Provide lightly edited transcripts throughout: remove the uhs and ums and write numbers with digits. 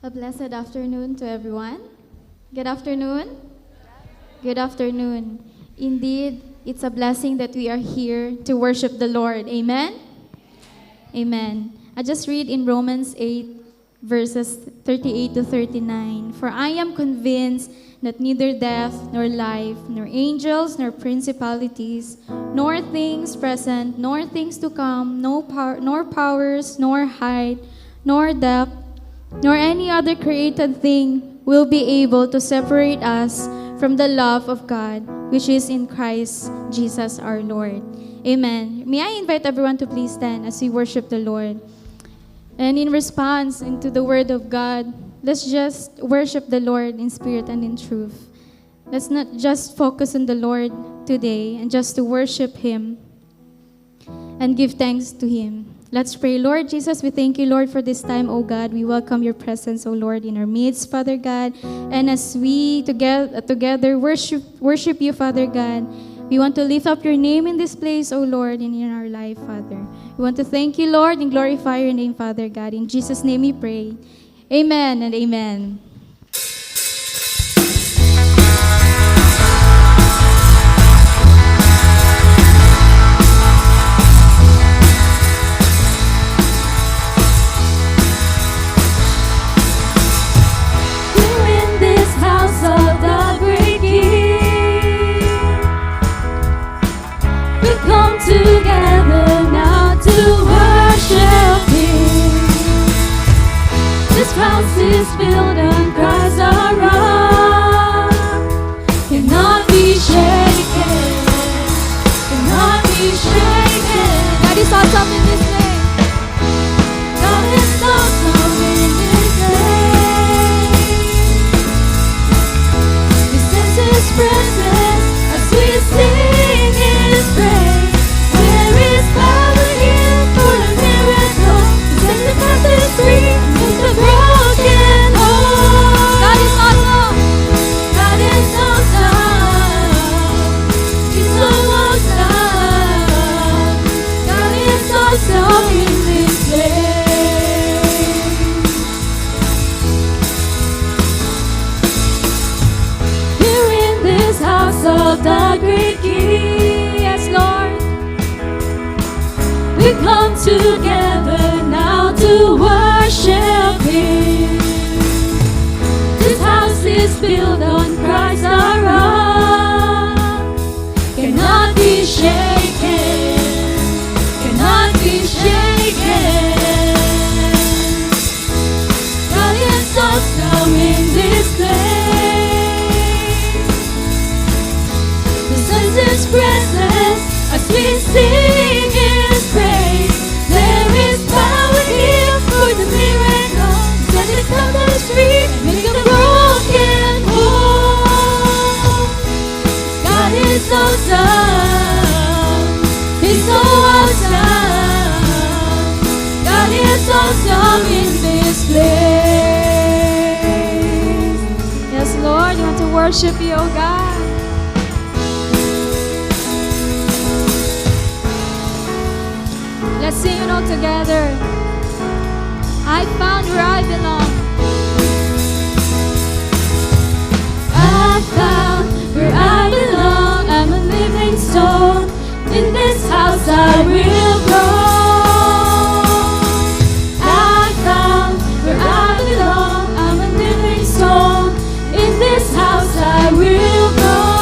A blessed afternoon to everyone. Good afternoon. Good afternoon. Indeed, it's a blessing that we are here to worship the Lord. Amen? Amen. I just read in Romans 8, verses 38 to 39. For I am convinced that neither death, nor life, nor angels, nor principalities, nor things present, nor things to come, nor powers, nor height, nor depth, nor any other created thing will be able to separate us from the love of God, which is in Christ Jesus our Lord. Amen. May I invite everyone to please stand as we worship the Lord. And in response into the Word of God, let's just worship the Lord in spirit and in truth. Let's not just focus on the Lord today and just to worship Him and give thanks to Him. Let's pray. Lord Jesus, we thank you, Lord, for this time, O God. We welcome your presence, O Lord, in our midst, Father God. And as we together worship you, Father God, we want to lift up your name in this place, O Lord, and in our life, Father. We want to thank you, Lord, and glorify your name, Father God. In Jesus' name we pray. Amen and amen. Together now to worship Him. This house is built on Christ our rock, cannot be shaken, cannot be shaken. God is awesome in this place. God is awesome in this place. We sense His presence as we sing His praise. Power here for a miracle. Set the captives free, make the broken whole. God is awesome. God is awesome. He's so awesome. God is awesome in this place. Here in this house of the great King, yes, Lord. We come together now to worship Him. This house is built on Christ our rock, cannot be shaken, cannot be shaken. God is awesome in this place. The sense His presence as we sing His praise. There is power here for the miracle. Set the captives free and make the broken whole. God is awesome. He's so awesome. God is awesome in this place. Yes, Lord, we want to worship you, O God. Let's sing it all together. I found where I belong. I found where I belong. I'm a living stone. In this house I will grow. I found where I belong. I'm a living stone. In this house I will grow.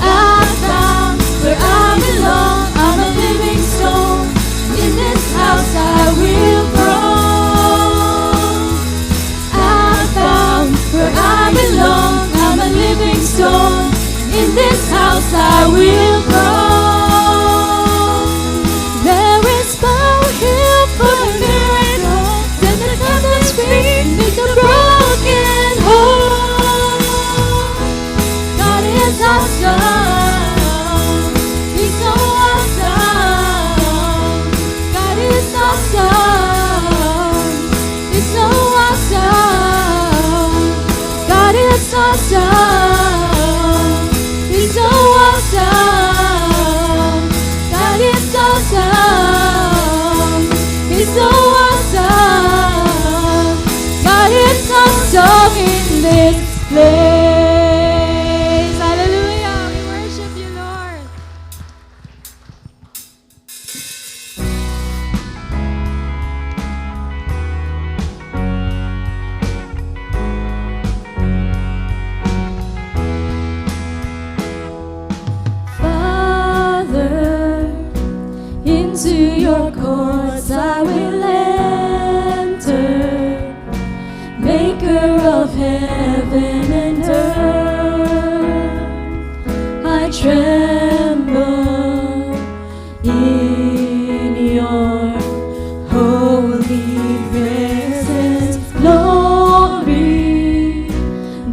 I found where I belong. I'm a living stone. In this house I will grow. I found where I belong. place. Hallelujah. We worship you, Lord. Father, into your courts I will enter, Maker of heaven and earth. I tremble in your holy presence. Glory,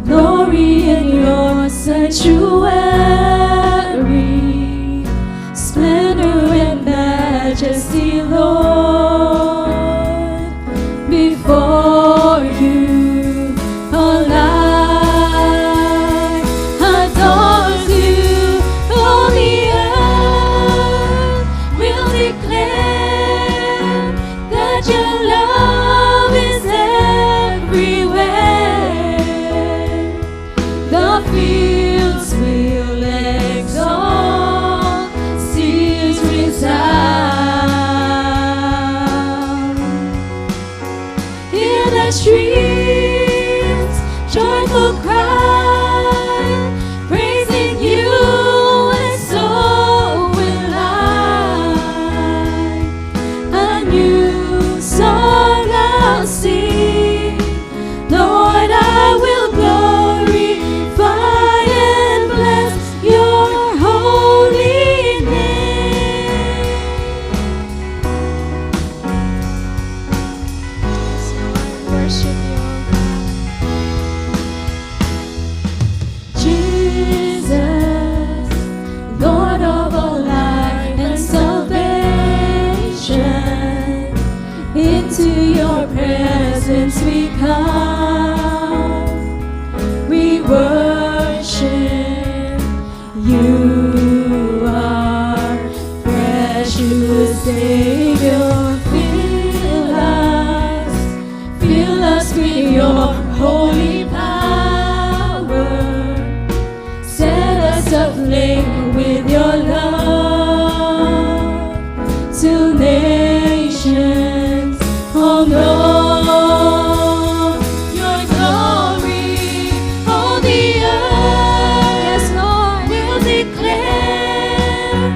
glory in your sanctuary, splendor and majesty, Lord, before you. All I adore you, all the earth will declare that your love is everywhere. The fields will exalt, seas resound. Hear the streams, joyful cry, praising you, and so will I. A new song I'll sing, Lord, I will glorify and bless your holy name. Yes, Lord, worship you, Jesus, Lord of all life and salvation, into your presence we come. We worship you, our precious Savior. Fill us with your holy power. Set us aflame with your love, till nations all know your glory. All the earth, yes, Lord, will declare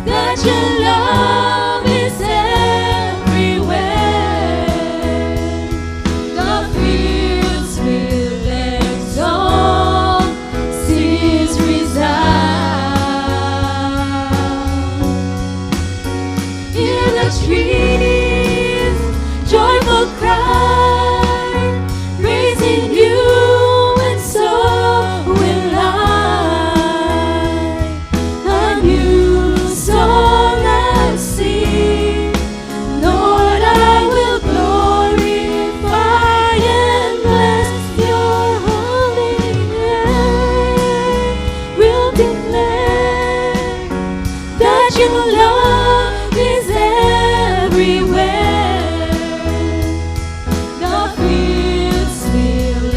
that your love is everywhere. The fields will exalt, seas resound. Hear the streams, joyful cry, praising you, and so will I. A new song I'll sing, Lord, I will glorify and bless your holy name. We'll declare that your love is everywhere. The fields will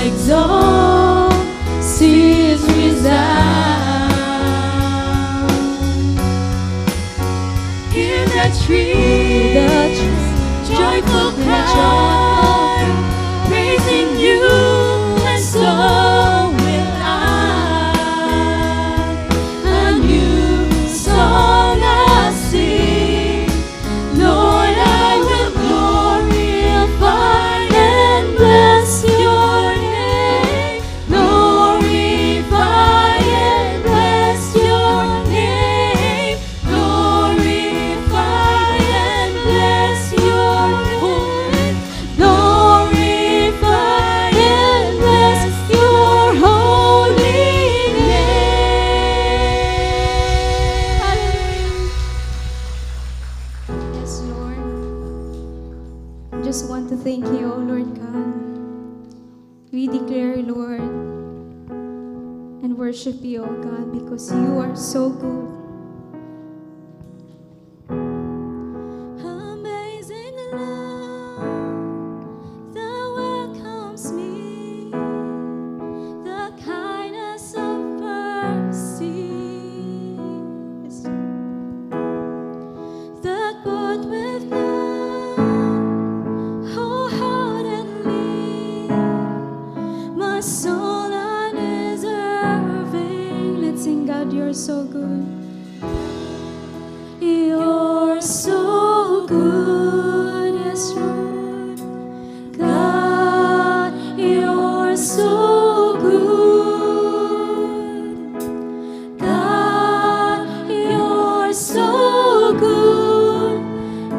exalt, seas resound. Hear the trees, joyful cry, praising you, and so will I. A new song I'll sing, Lord, I will glorify and bless your name. Glorify and bless your name. Glorify and bless your name. Glorify and bless your holy name. Hallelujah. Yes, Lord. I just want to thank you, O Lord God. We declare, Lord, and worship you, O God, because you are so good. Amazing love that welcomes me so good, yes, Lord. God, you're so good. God, you're so good.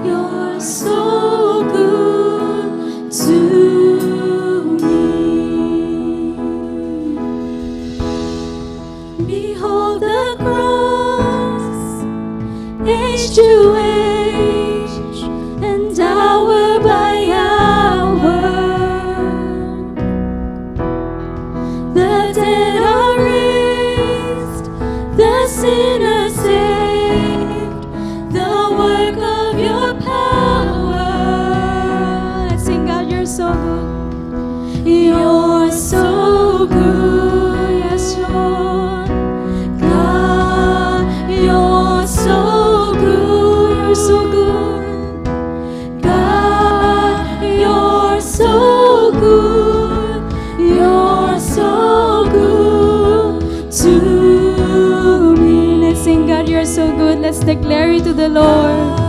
You're so good to me. Behold the cross, age to age, and hour by hour. The dead are raised, the sinner saved, the work of your power. Let's sing, God, you're so good. You're so good, yes, Lord. God, you're so good, you're so good. God, you're so good, you're so good to me. Let's sing, God, you're so good. Let's declare it to the Lord.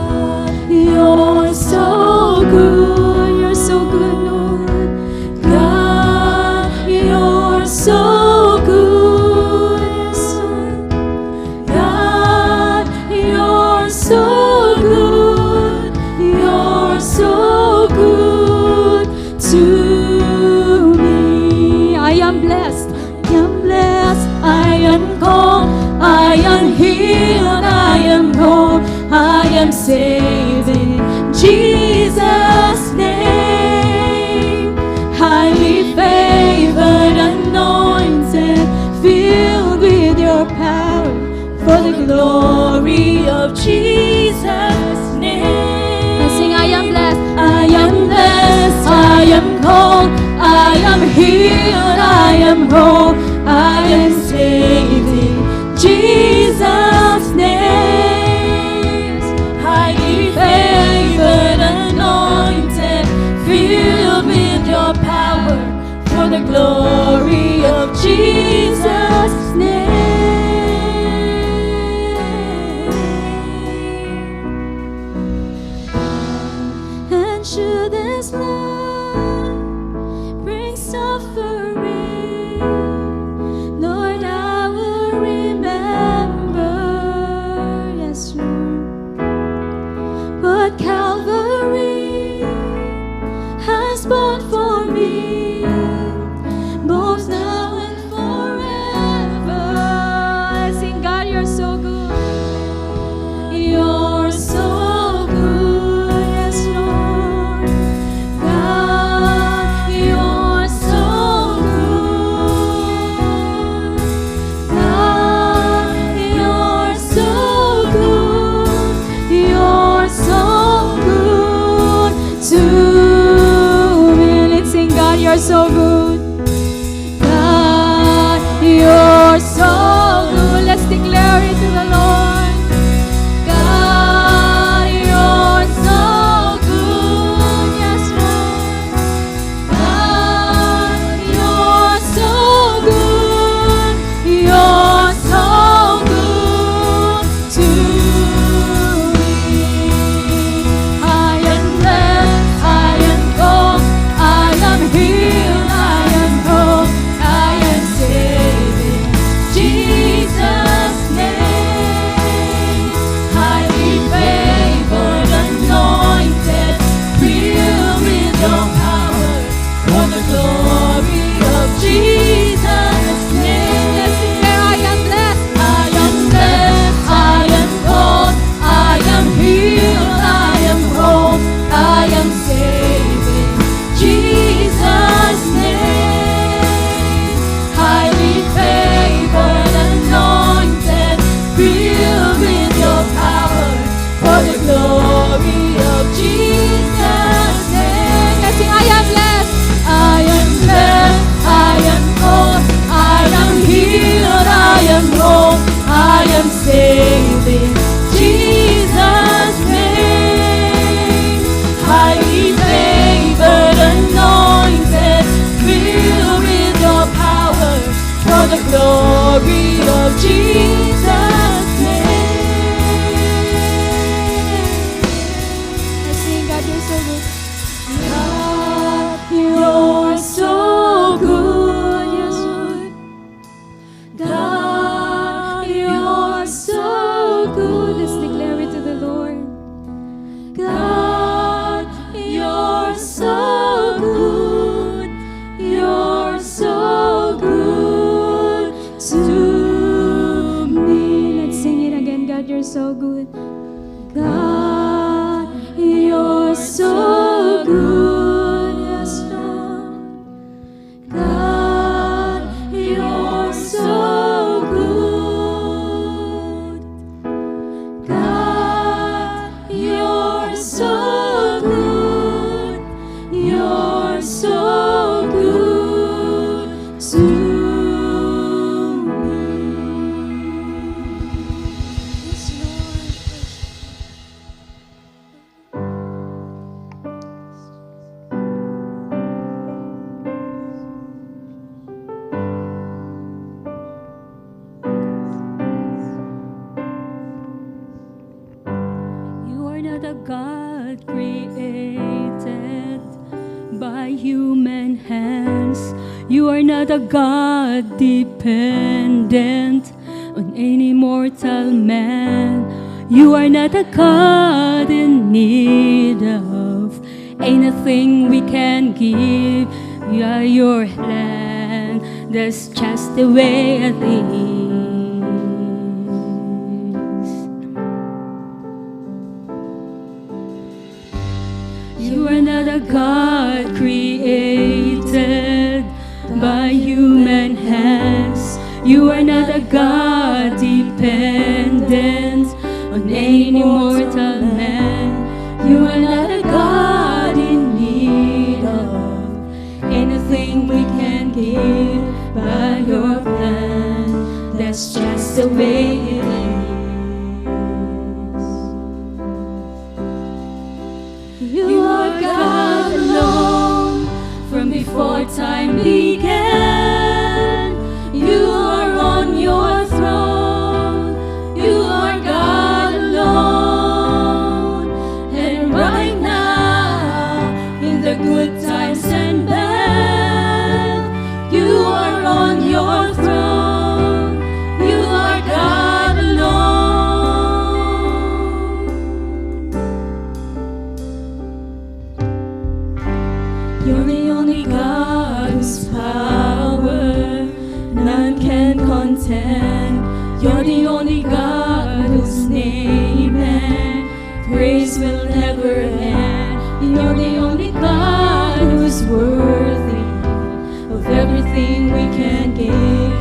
You're so good, you're so good, Lord. God, you're so good, yes, Lord. God, you're so good, you're so good to me. I am blessed, I am blessed, I am called, I am healed, I am whole, I am saved in Jesus' name. Highly favored, anointed, filled with your power, for the glory of Jesus' name. Let's sing, I am blessed, I am blessed, I am called, I am healed, I am whole, I am saved in Jesus' name. Highly favored, anointed, filled with your power, for the glory of Jesus' name. And should this love bring suffering, so good. God, you're so good. Yes, Lord. God, you're so good. God, you're so good. You're so good to me. Yes, Lord. You are not a God created by human hands. You are not a God dependent on any mortal man. You are not a God in need of anything we can give. You are your land. That's just the way it is. You are not a God created by human hands. You are not a God dependent on any mortal man. You are not a God in need of anything we can give by your plan. That's just the way it is. You are God alone from before time began. You are on your throne. You are God alone. And right now, in the good times and bad, you are on your throne. You are God alone. You're the only God whose power none can contend. You're the only God whose name and praise will never end. You're the only God who's worthy of everything we can give.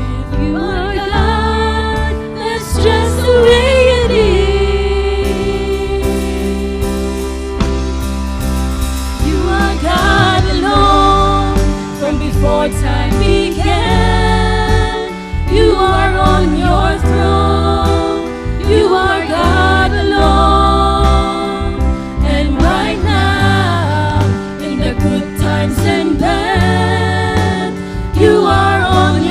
You are God, that's just the way it is. You are God alone from before time began. You are on your throne. You are God alone. And right now, in the good times and bad, you are on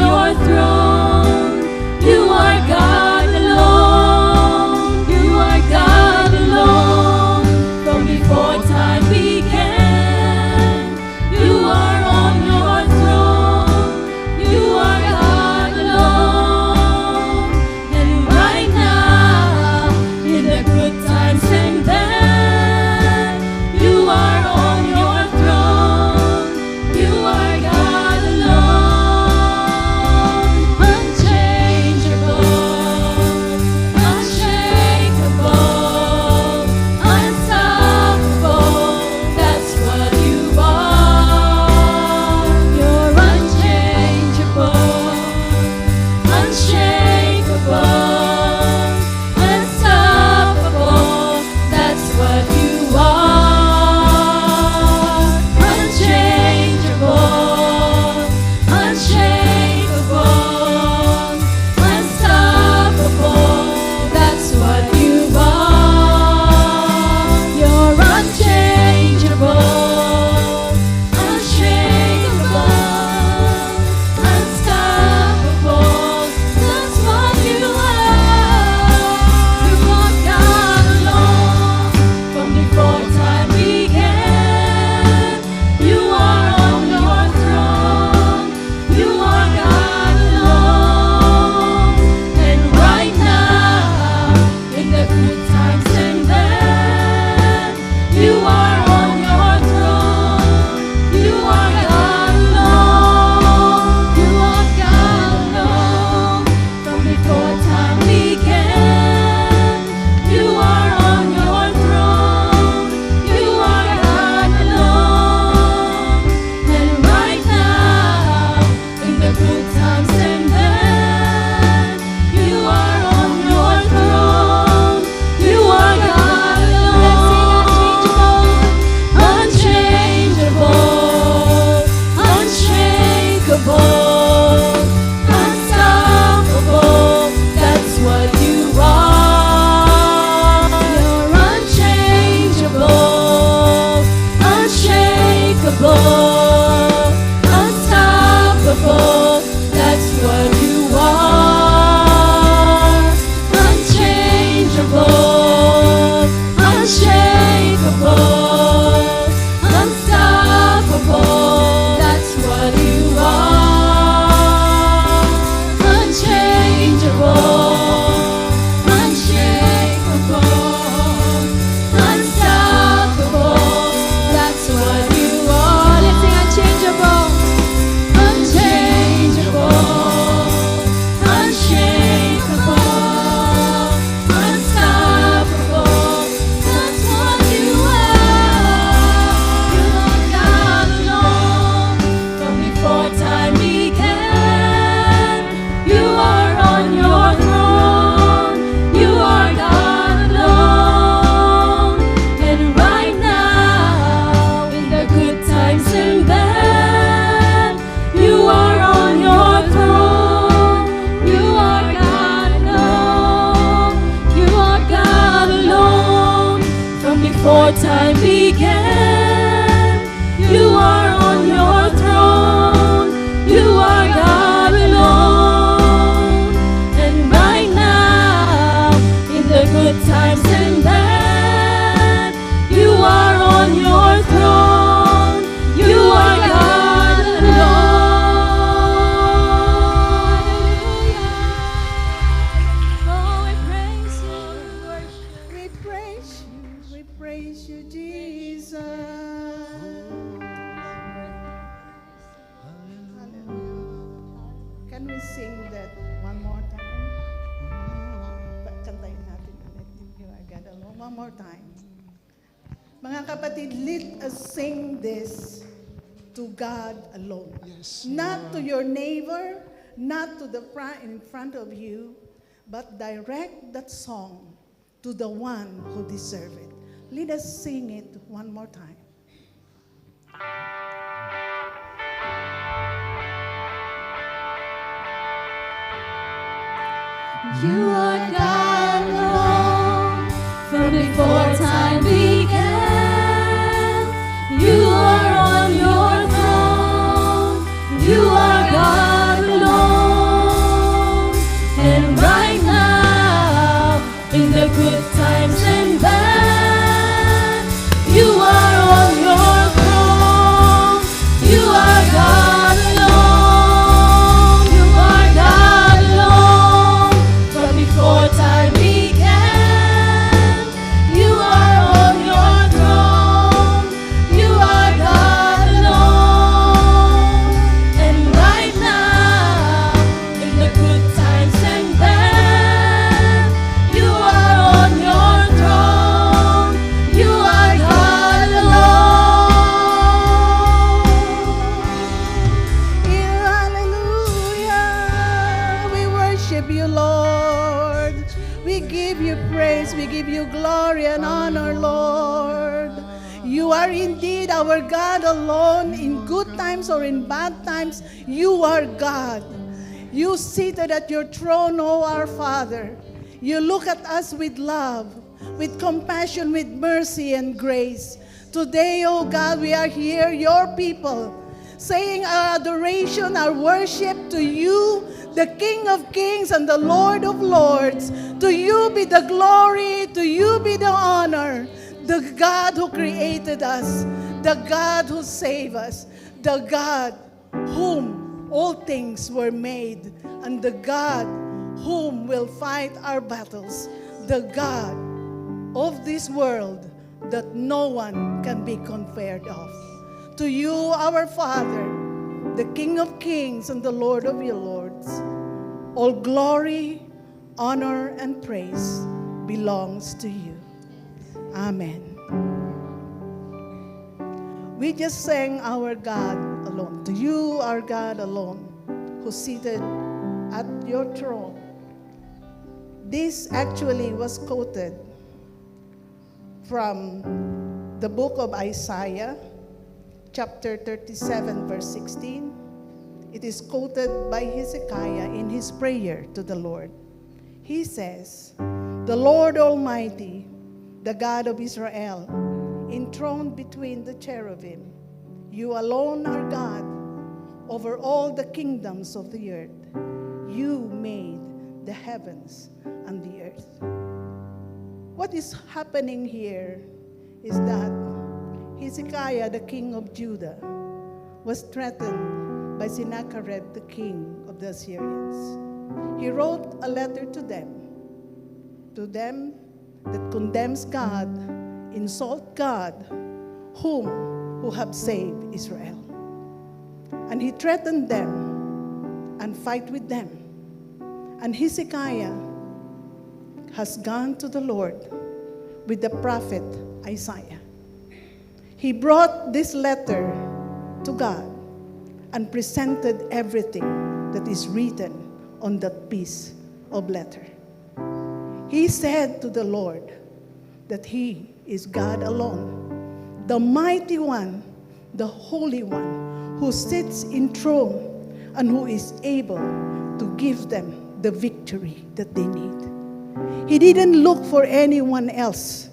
before time began. You are on your throne. You are God alone. And right now, in the good times and bad, you are on your throne. You are God alone. Oh, we praise you. We praise you, Jesus. Hallelujah. Can we sing that one more time? Kantayin natin ulit. You are God alone. One more time. Mga kapatid, let us sing this to God alone. Yes, Not to your neighbor, not to the in front of you, but direct that song to the one who deserves it. Let us sing it one more time. You are God alone from before time began. You are on your throne. You are God alone. And right now, in the good times and bad, you are on your throne. You are God alone. You are God alone. From before time began, you are on your throne. You are God alone. And right now, in the good times and bad, you are on your throne. You are God alone. Hallelujah. We worship you, Lord. We give you praise. We give you glory and honor, Lord. You are indeed our God alone. In good times or in bad times, you are God. You seated at your throne, O our Father. You look at us with love, with compassion, with mercy and grace. Today, O God, we are here, your people, saying our adoration, our worship to you, the King of Kings and the Lord of Lords. To you be the glory, to you be the honor. The God who created us, the God who saved us, the God whom all things were made, and the God whom will fight our battles, the God of this world that no one can be compared of. To you, our Father, the King of Kings and the Lord of your Lords, all glory, honor, and praise belongs to you. Amen. We just sang our God alone. To you, our God alone, who seated at your throne. This actually was quoted from the book of Isaiah, chapter 37, verse 16. It is quoted by Hezekiah in his prayer to the Lord. He says, "The Lord Almighty, the God of Israel, enthroned between the cherubim, you alone are God over all the kingdoms of the earth. You made the heavens and the earth." What is happening here is that Hezekiah, the king of Judah, was threatened by Sennacherib, the king of the Assyrians. He wrote a letter to them that condemns God, insult God, who have saved Israel. And he threatened them and fight with them. And Hezekiah has gone to the Lord with the prophet Isaiah. He brought this letter to God and presented everything that is written on that piece of letter. He said to the Lord that he is God alone, the mighty one, the holy one, who sits enthroned and who is able to give them the victory that they need. He didn't look for anyone else.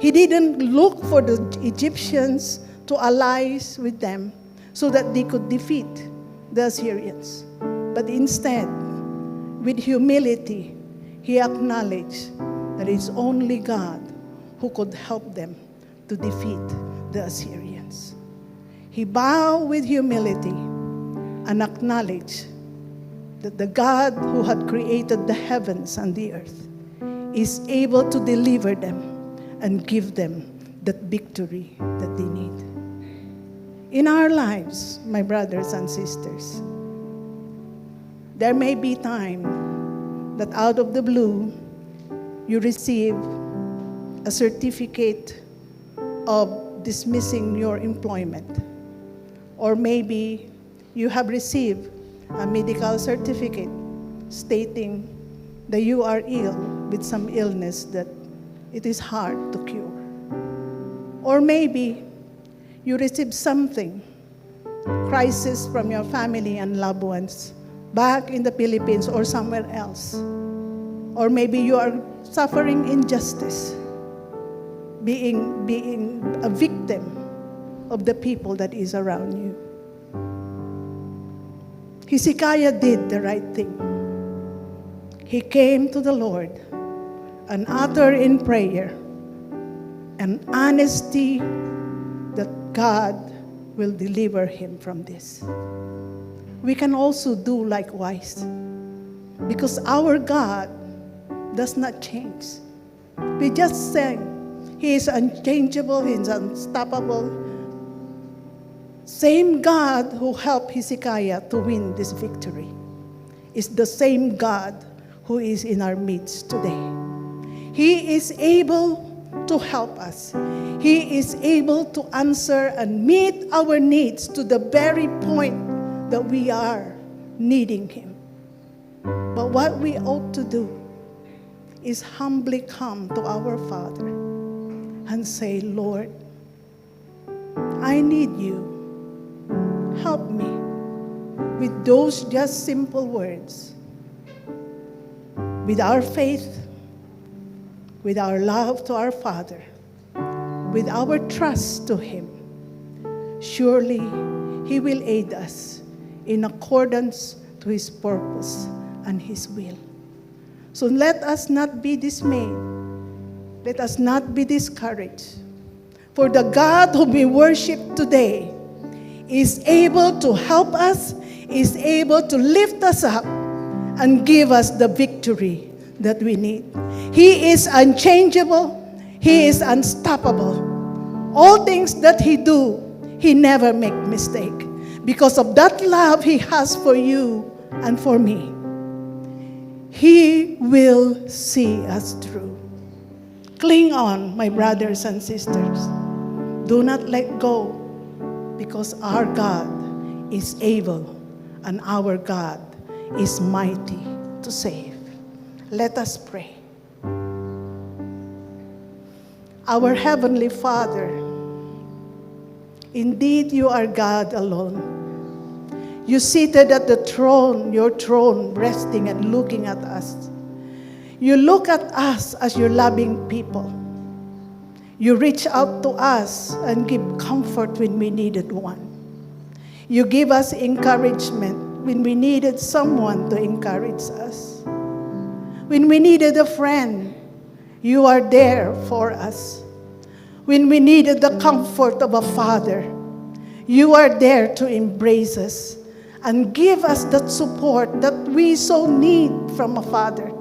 He didn't look for the Egyptians to allies with them so that they could defeat the Assyrians. But instead, with humility, he acknowledged that it's only God who could help them to defeat the Assyrians. He bowed with humility and acknowledged that the God who had created the heavens and the earth is able to deliver them and give them that victory that they need. In our lives, my brothers and sisters, there may be time that out of the blue, you receive a certificate of dismissing your employment. Or maybe you have received a medical certificate stating that you are ill with some illness that it is hard to cure. Or maybe you receive something, crisis from your family and loved ones back in the Philippines or somewhere else. Or maybe you are suffering injustice, being a victim of the people that is around you. Hezekiah did the right thing. He came to the Lord and uttered in prayer an honesty that God will deliver him from this. We can also do likewise, because our God does not change. We just say he is unchangeable, he is unstoppable. Same God who helped Hezekiah to win this victory is the same God who is in our midst today. He is able to help us. He is able to answer and meet our needs to the very point that we are needing him. But what we ought to do is humbly come to our Father and say, Lord, I need you. Help me with those just simple words. With our faith, with our love to our Father, with our trust to him, surely he will aid us in accordance to his purpose and his will. So let us not be dismayed. Let us not be discouraged. For the God whom we worship today is able to help us, is able to lift us up and give us the victory that we need. He is unchangeable. He is unstoppable. All things that he do, he never make mistake. Because of that love he has for you and for me, he will see us through. Cling on, my brothers and sisters. Do not let go, because our God is able and our God is mighty to save. Let us pray. Our Heavenly Father, indeed you are God alone. You seated at the throne, your throne, resting and looking at us. You look at us as your loving people. You reach out to us and give comfort when we needed one. You give us encouragement when we needed someone to encourage us. When we needed a friend, you are there for us. When we needed the comfort of a father, you are there to embrace us and give us that support that we so need from a father.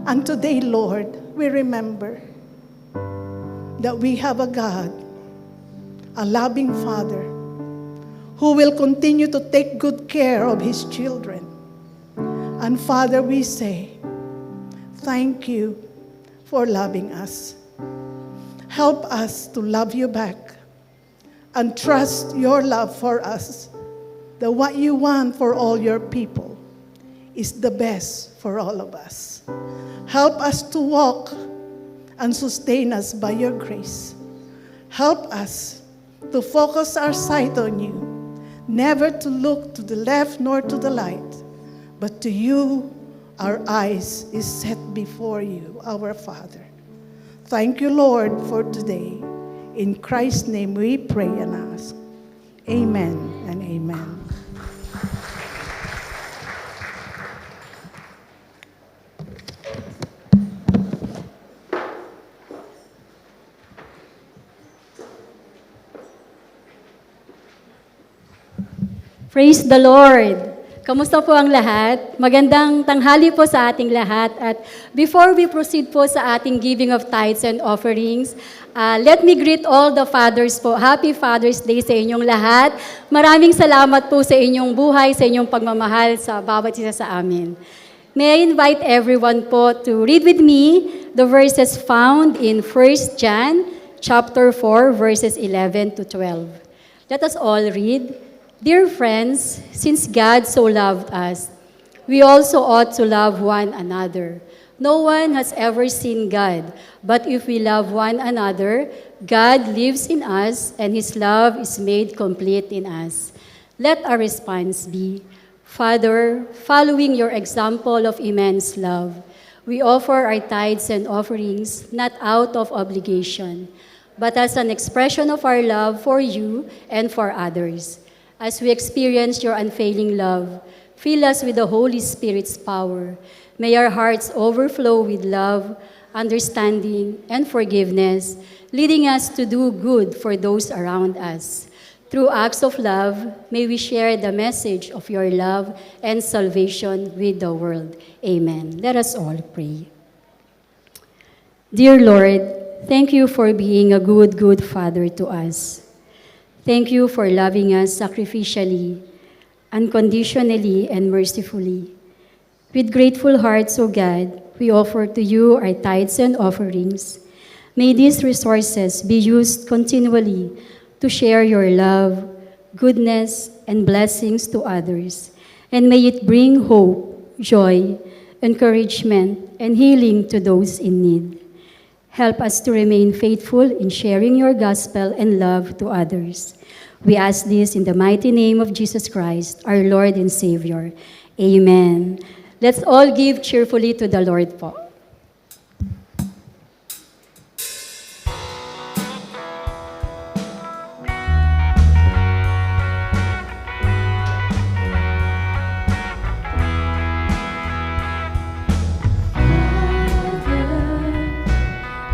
And today, Lord, we remember that we have a God, a loving Father, who will continue to take good care of his children. And Father, we say, thank you for loving us. Help us to love you back and trust your love for us, that what you want for all your people is the best for all of us. Help us to walk and sustain us by your grace. Help us to focus our sight on you, never to look to the left nor to the right, but to you our eyes is set before you, our Father. Thank you, Lord, for today. In Christ's name we pray and ask. Amen and amen. Praise the Lord! Kamusta po ang lahat? Magandang tanghali po sa ating lahat. At before we proceed po sa ating giving of tithes and offerings, let me greet all the fathers po. Happy Father's Day sa inyong lahat. Maraming salamat po sa inyong buhay, sa inyong pagmamahal sa bawat isa sa amin. May I invite everyone po to read with me the verses found in 1 John chapter 4, verses 11 to 12. Let us all read. Dear friends, since God so loved us, we also ought to love one another. No one has ever seen God, but if we love one another, God lives in us and His love is made complete in us. Let our response be, Father, following your example of immense love, we offer our tithes and offerings not out of obligation, but as an expression of our love for you and for others. As we experience your unfailing love, fill us with the Holy Spirit's power. May our hearts overflow with love, understanding, and forgiveness, leading us to do good for those around us. Through acts of love, may we share the message of your love and salvation with the world. Amen. Let us all pray. Dear Lord, thank you for being a good, good Father to us. Thank you for loving us sacrificially, unconditionally, and mercifully. With grateful hearts, O God, we offer to you our tithes and offerings. May these resources be used continually to share your love, goodness, and blessings to others. And may it bring hope, joy, encouragement, and healing to those in need. Help us to remain faithful in sharing your gospel and love to others. We ask this in the mighty name of Jesus Christ, our Lord and Savior. Amen. Let's all give cheerfully to the Lord po.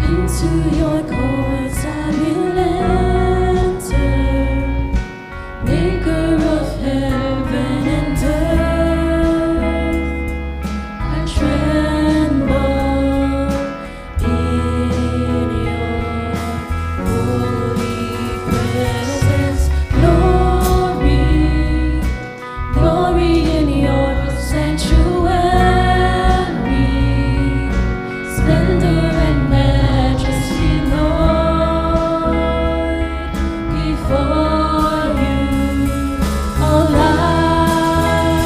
Into your courts I will enter, Maker of heaven and earth. I tremble in your holy presence. Glory, glory in your sanctuary. Splendor and majesty, Lord, before you, all life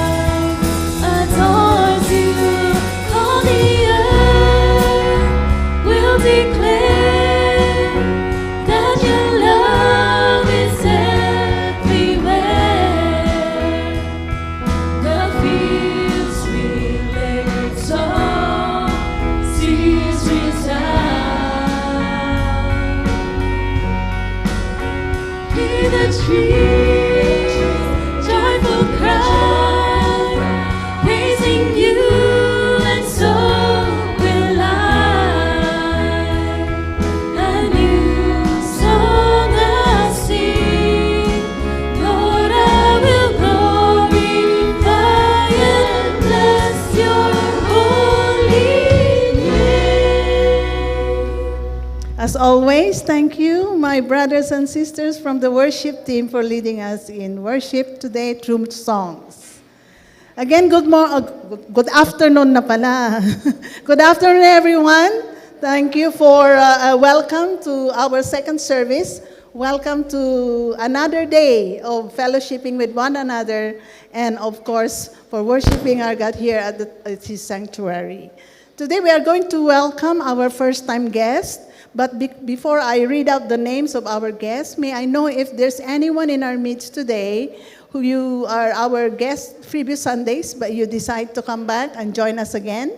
adores you. All the earth will declare that your love is everywhere. The fields will echo song, seas resound. Hear the trees joyful cry, praising you, and so will I. A new song I sing, Lord, I will glorify and bless your holy name. As always, thank you, my brothers and sisters from the worship team, for leading us in worship today through songs. Again, good afternoon na pala. Good afternoon, everyone. Thank you for welcome to our second service. Welcome to another day of fellowshipping with one another, and of course, for worshiping our God here at His sanctuary. Today, we are going to welcome our first-time guest. But before I read out the names of our guests, may I know if there's anyone in our midst today who you are our guest previous Sundays, but you decide to come back and join us again?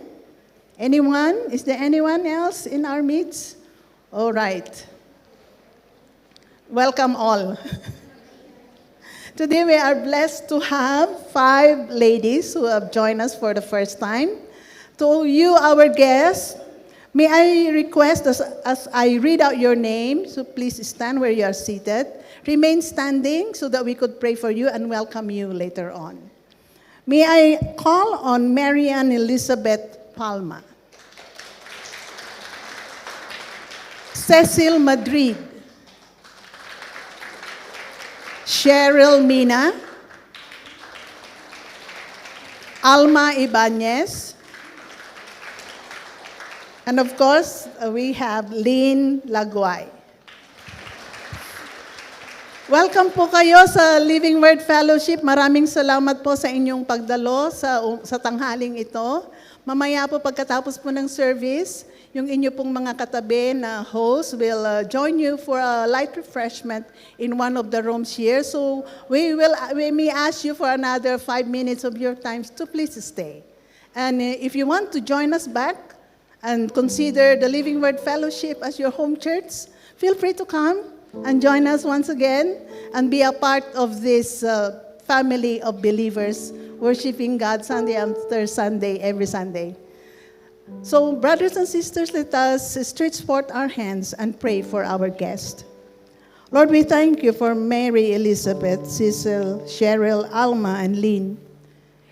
Anyone? Is there anyone else in our midst All right. Welcome all. Today we are blessed to have 5 ladies who have joined us for the first time. To you, our guests, may I request as I read out your name, so please stand where you are seated. Remain standing so that we could pray for you and welcome you later on. May I call on Marianne Elizabeth Palma. Cecil Madrid. Cheryl Mina. Alma Ibanez. And of course, we have Lynn Laguay. Welcome po kayo sa Living Word Fellowship. Maraming salamat po sa inyong pagdalo sa tanghaling ito. Mamaya po pagkatapos po ng service, yung inyo pong mga katabi na host will join you for a light refreshment in one of the rooms here. So we may ask you for another 5 minutes of your time to please stay. And if you want to join us back and consider the Living Word Fellowship as your home church, feel free to come and join us once again and be a part of this family of believers worshiping God Sunday after Sunday, every Sunday. So, brothers and sisters, let us stretch forth our hands and pray for our guest. Lord, we thank you for Mary, Elizabeth, Cecil, Cheryl, Alma, and Lynn.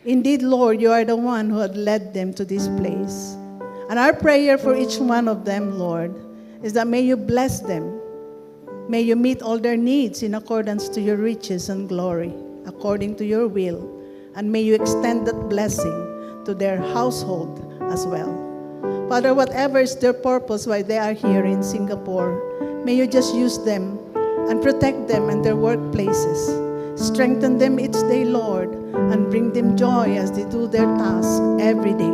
Indeed, Lord, you are the one who had led them to this place. And our prayer for each one of them, Lord, is that may you bless them. May you meet all their needs in accordance to your riches and glory, according to your will. And may you extend that blessing to their household as well. Father, whatever is their purpose why they are here in Singapore, may you just use them and protect them in their workplaces. Strengthen them each day, Lord, and bring them joy as they do their task every day.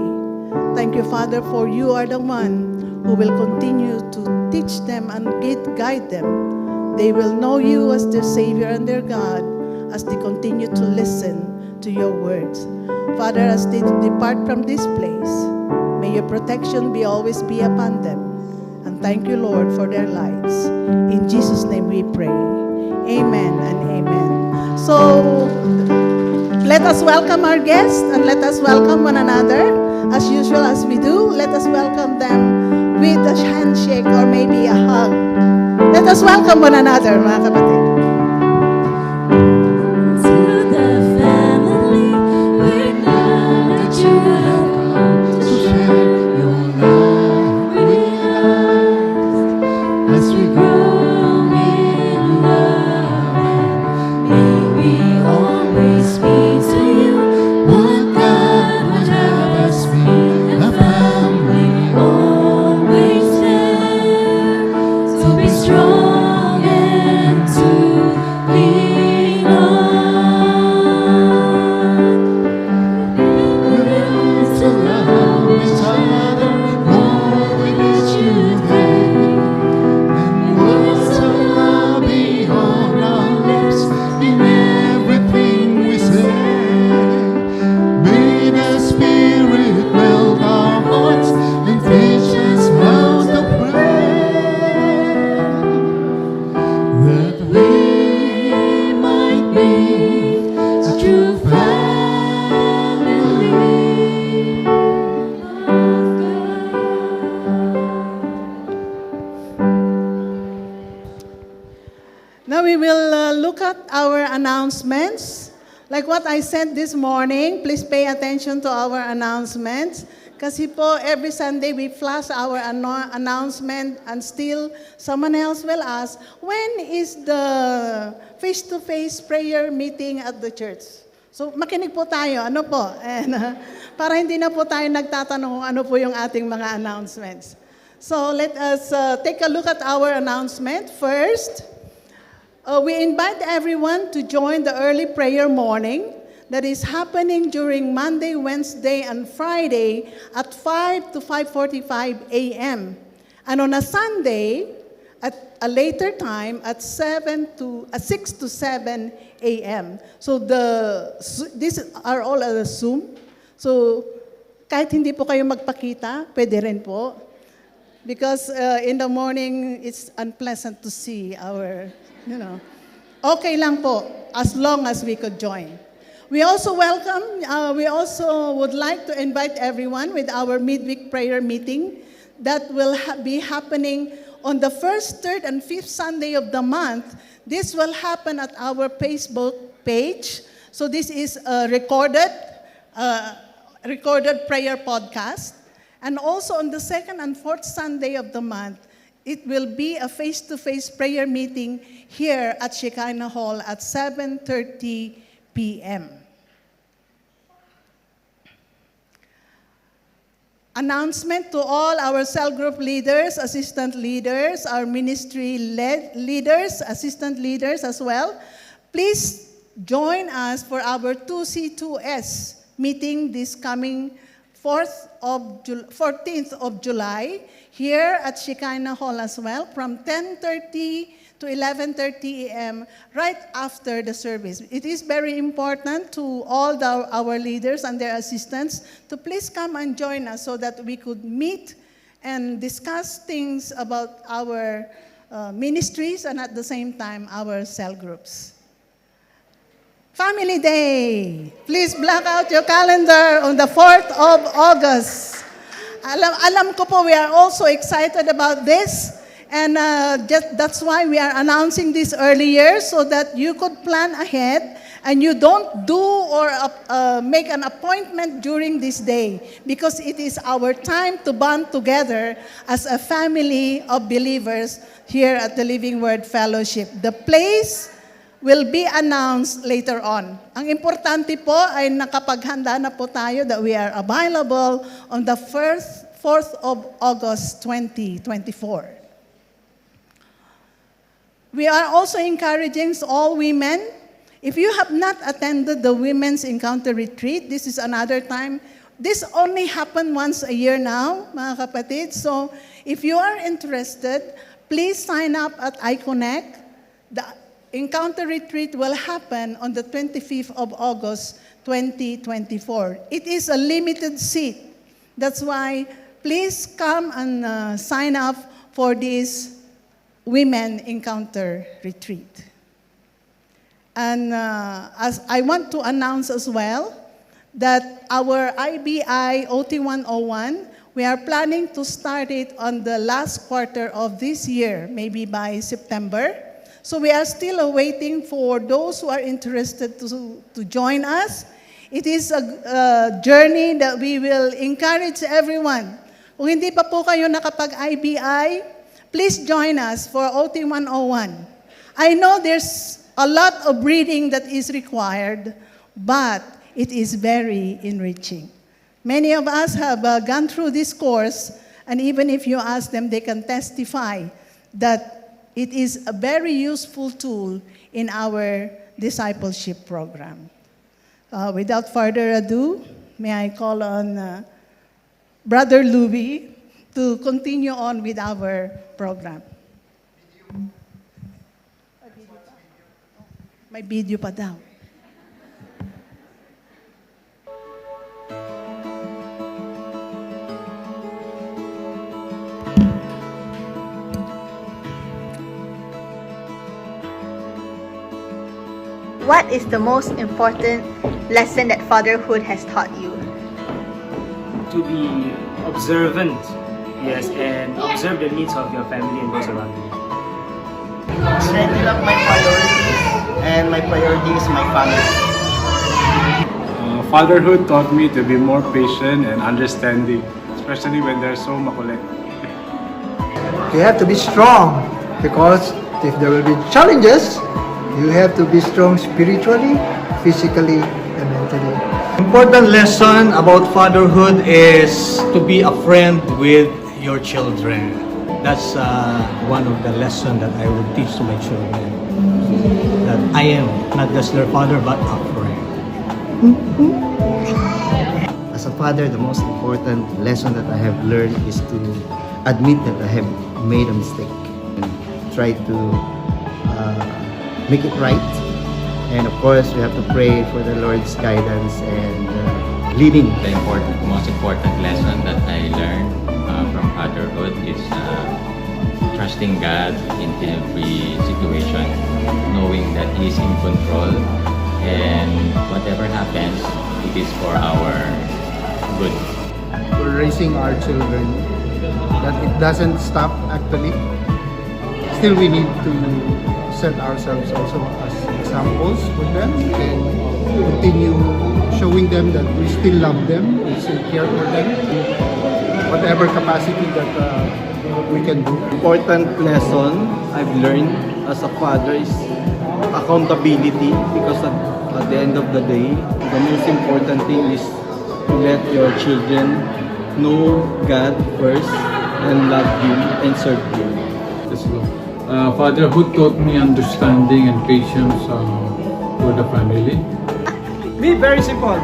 Thank you, Father, for you are the one who will continue to teach them and guide them. They will know you as their Savior and their God as they continue to listen to your words. Father, as they depart from this place, may your protection always be upon them. And thank you, Lord, for their lives. In Jesus' name we pray. Amen and amen. So, let us welcome our guests and let us welcome one another. As usual, as we do, let us welcome them with a handshake or maybe a hug. Let us welcome one another, mga kapatid. To the family, we're glad that you have come to share your love with us. As we grow in love, may we always be to you what God would have us be. A family always there to be strong and to lean on. To love each other more with each day, and words of love be on our lips in everything we say. May the Spirit melt our hearts and teach us how to pray, that we might be a true family of God. Now we will look at our announcements. Like what I said this morning, please pay attention to our announcements. Kasi po, every Sunday we flash our announcement and still someone else will ask, when is the face-to-face prayer meeting at the church? So makinig po tayo, ano po? And, para hindi na po tayo nagtatanong kung ano po yung ating mga announcements. So let us take a look at our announcement. First, we invite everyone to join the early prayer morning that is happening during Monday, Wednesday, and Friday at 5 to 5:45 a.m. And on a Sunday, at a later time at 6 to 7 a.m. So these are all on Zoom. So kahit hindi po kayo magpakita, pwede rin po. because in the morning it's unpleasant to see our, Okay lang po, as long as we could join. We also we also would like to invite everyone with our midweek prayer meeting that will be happening on the first, third, and fifth Sunday of the month. This will happen at our Facebook page. So this is a recorded prayer podcast. And also on the second and fourth Sunday of the month, it will be a face-to-face prayer meeting here at Shekinah Hall at 7:30 p.m. Announcement to all our cell group leaders, assistant leaders, our ministry leaders, assistant leaders as well. Please join us for our 2C2S meeting this coming 14th of July here at Shekinah Hall as well from 10:30 to 11:30 a.m. right after the service. It is very important to all our leaders and their assistants to please come and join us so that we could meet and discuss things about our ministries and at the same time our cell groups. Family Day. Please block out your calendar on the 4th of August. Alam ko po, we are also excited about this. And that's why we are announcing this earlier so that you could plan ahead and you don't do or make an appointment during this day because it is our time to bond together as a family of believers here at the Living Word Fellowship. The place will be announced later on. Ang importante po ay nakapaghanda na po tayo that we are available on the 4th of August 2024. We are also encouraging all women. If you have not attended the Women's Encounter Retreat, this is another time. This only happened once a year now, mga kapatid. So if you are interested, please sign up at iConnect. The Encounter Retreat will happen on the 25th of August, 2024. It is a limited seat. That's why please come and sign up for this Women Encounter Retreat. And as I want to announce as well that our IBI OT101, we are planning to start it on the last quarter of this year, maybe by September. So we are still awaiting for those who are interested to join us. It is a journey that we will encourage everyone. Kung hindi pa po kayo nakapag-IBI, please join us for OT101. I know there's a lot of reading that is required, but it is very enriching. Many of us have gone through this course, and even if you ask them, they can testify that it is a very useful tool in our discipleship program. Without further ado, may I call on Brother Louie to continue on with our program. May video pa daw. What is the most important lesson that fatherhood has taught you? To be observant, yes, and observe the needs of your family and those around you. Setting up my priorities, and my priority is my family. Fatherhood taught me to be more patient and understanding, especially when they're so makulit. You have to be strong because if there will be challenges, you have to be strong spiritually, physically, and mentally. Important lesson about fatherhood is to be a friend with your children. That's one of the lessons that I would teach to my children. That I am not just their father, but a friend. As a father, the most important lesson that I have learned is to admit that I have made a mistake and try to make it right. And of course, we have to pray for the Lord's guidance and leading. The most important lesson that I learned from fatherhood is trusting God in every situation, knowing that He is in control, and whatever happens, it is for our good. We're raising our children, that it doesn't stop actually. Still, we need to set ourselves also as examples for them and continue showing them that we still love them, we still care for them, whatever capacity that we can do. Important lesson I've learned as a father is accountability, because at the end of the day, the most important thing is to let your children know God first and love Him and serve Him. Yes, Lord. Fatherhood taught me understanding and patience for the family. Be very simple.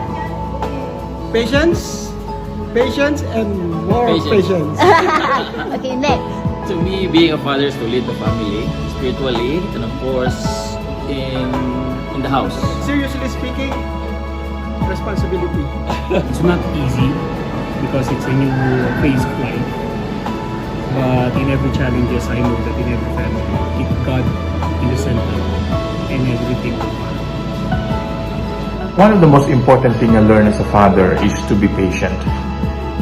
Patience, patience, and more patience. Okay, next. To me, being a father is to lead the family spiritually, and of course, in the house. Seriously speaking, responsibility. It's not easy because it's a new phase of life. But in every challenges, I know that in every family, keep God in the center and everything will follow. One of the most important thing I learned as a father is to be patient.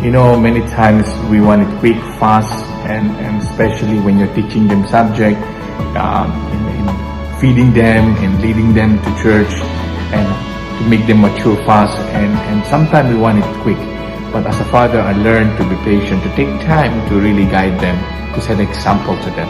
You know, many times we want it quick, fast, and especially when you're teaching them subject, in feeding them and leading them to church, and to make them mature fast, and sometimes we want it quick. But as a father, I learned to be patient, to take time to really guide them, to set an example to them.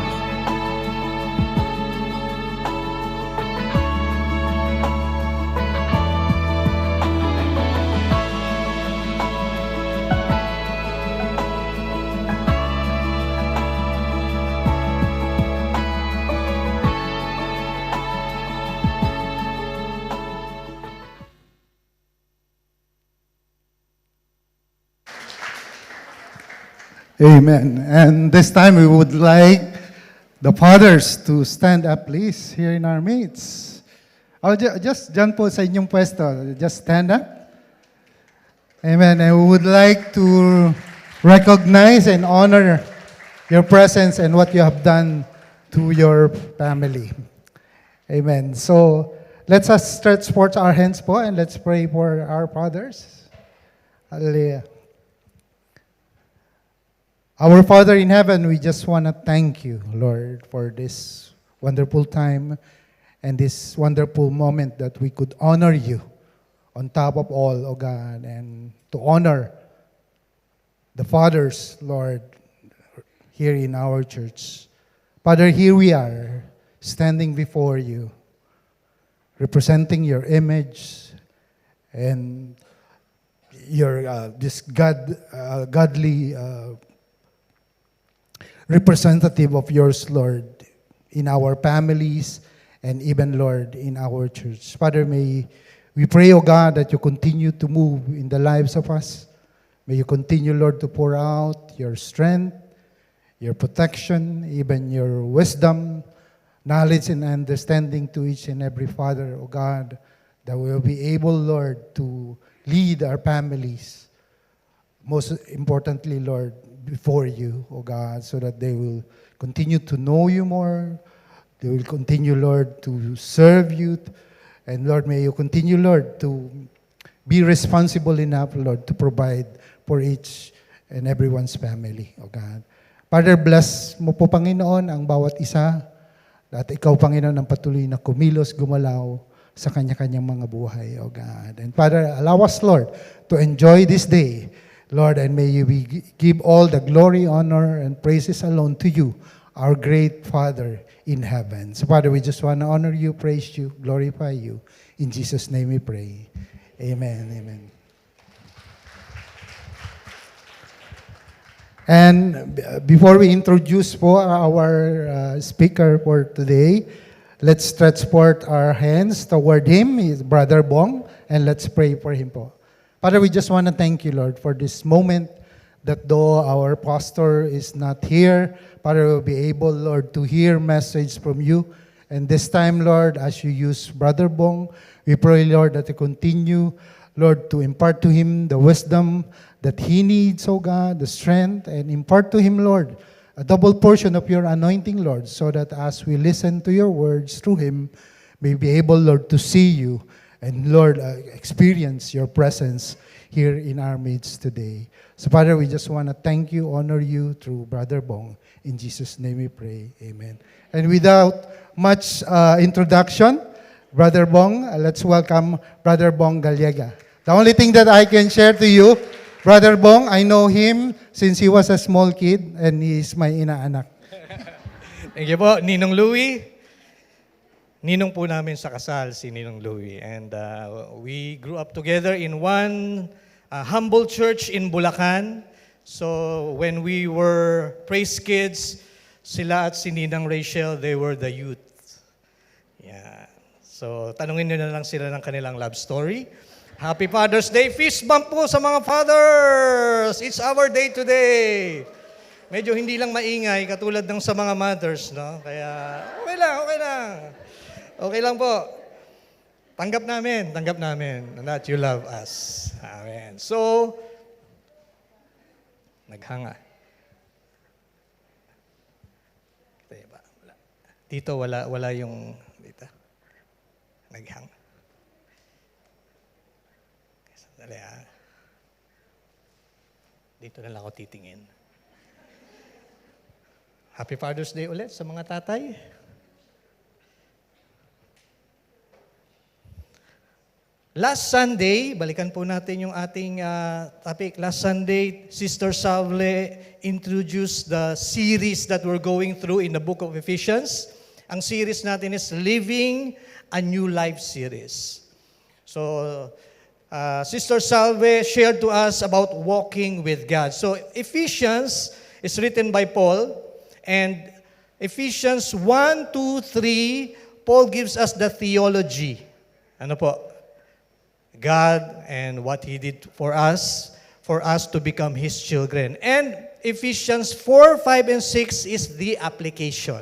Amen. And this time we would like the fathers to stand up, please, here in our midst. Just dyan po sa inyong pwesto. Just stand up. Amen. And we would like to recognize and honor your presence and what you have done to your family. Amen. So, let's stretch forth our hands po and let's pray for our fathers. Hallelujah. Our Father in heaven, we just want to thank you, Lord, for this wonderful time and this wonderful moment that we could honor you on top of all, O God, and to honor the fathers, Lord, here in our church. Father, here we are, standing before you, representing your image and your this godly representative of yours, Lord, in our families and even, Lord, in our church. Father, may we pray, O God, that you continue to move in the lives of us. May you continue, Lord, to pour out your strength, your protection, even your wisdom, knowledge, and understanding to each and every father, O God, that we will be able, Lord, to lead our families. Most importantly, Lord, before you, O God, so that they will continue to know you more. They will continue, Lord, to serve you. And Lord, may you continue, Lord, to be responsible enough, Lord, to provide for each and everyone's family, O God. Father, bless mo po, Panginoon, ang bawat isa. At ikaw, Panginoon, ang patuloy na kumilos, gumalaw sa kanya-kanyang mga buhay, O God. And Father, allow us, Lord, to enjoy this day. Lord, and may you give all the glory, honor, and praises alone to you, our great Father in heaven. So, Father, we just want to honor you, praise you, glorify you. In Jesus' name we pray. Amen, amen. And before we introduce po our speaker for today, let's stretch forth our hands toward him, Brother Bong, and let's pray for him po. Father, we just want to thank you, Lord, for this moment that though our pastor is not here, Father, we'll be able, Lord, to hear message from you. And this time, Lord, as you use Brother Bong, we pray, Lord, that you continue, Lord, to impart to him the wisdom, that he needs, O God, the strength, and impart to him, Lord, a double portion of your anointing, Lord, so that as we listen to your words through him, may be able, Lord, to see you and, Lord, experience your presence here in our midst today. So, Father, we just want to thank you, honor you through Brother Bong. In Jesus' name we pray. Amen. And without much introduction, Brother Bong, let's welcome Brother Bong Gallega. The only thing that I can share to you, Brother Bong, I know him since he was a small kid and he is my inaanak. Thank you po, Ninong Louie. Ninong po namin sa kasal, si Ninong Louie. And we grew up together in one humble church in Bulacan. So when we were praise kids, sila at si Ninang Rachel, they were the youth. Yeah. So tanungin nyo na lang sila ng kanilang love story. Happy Father's Day. Fist bump po sa mga fathers. It's our day today. Medyo hindi lang maingay katulad ng sa mga mothers, no? Kaya okay lang. Okay lang po. Tanggap namin that you love us. Amen. So, naghanga. Dito wala yung dito. Naghanga. Sandali ah. Dito na lang ako titingin. Happy Father's Day ulit sa mga tatay. Last Sunday, balikan po natin yung ating topic. Last Sunday, Sister Salve introduced the series that we're going through in the book of Ephesians. Ang series natin is Living a New Life series. So, Sister Salve shared to us about walking with God. So, Ephesians is written by Paul, and Ephesians 1, 2, 3, Paul gives us the theology. Ano po? God and what He did for us to become His children. And Ephesians 4, 5, and 6 is the application.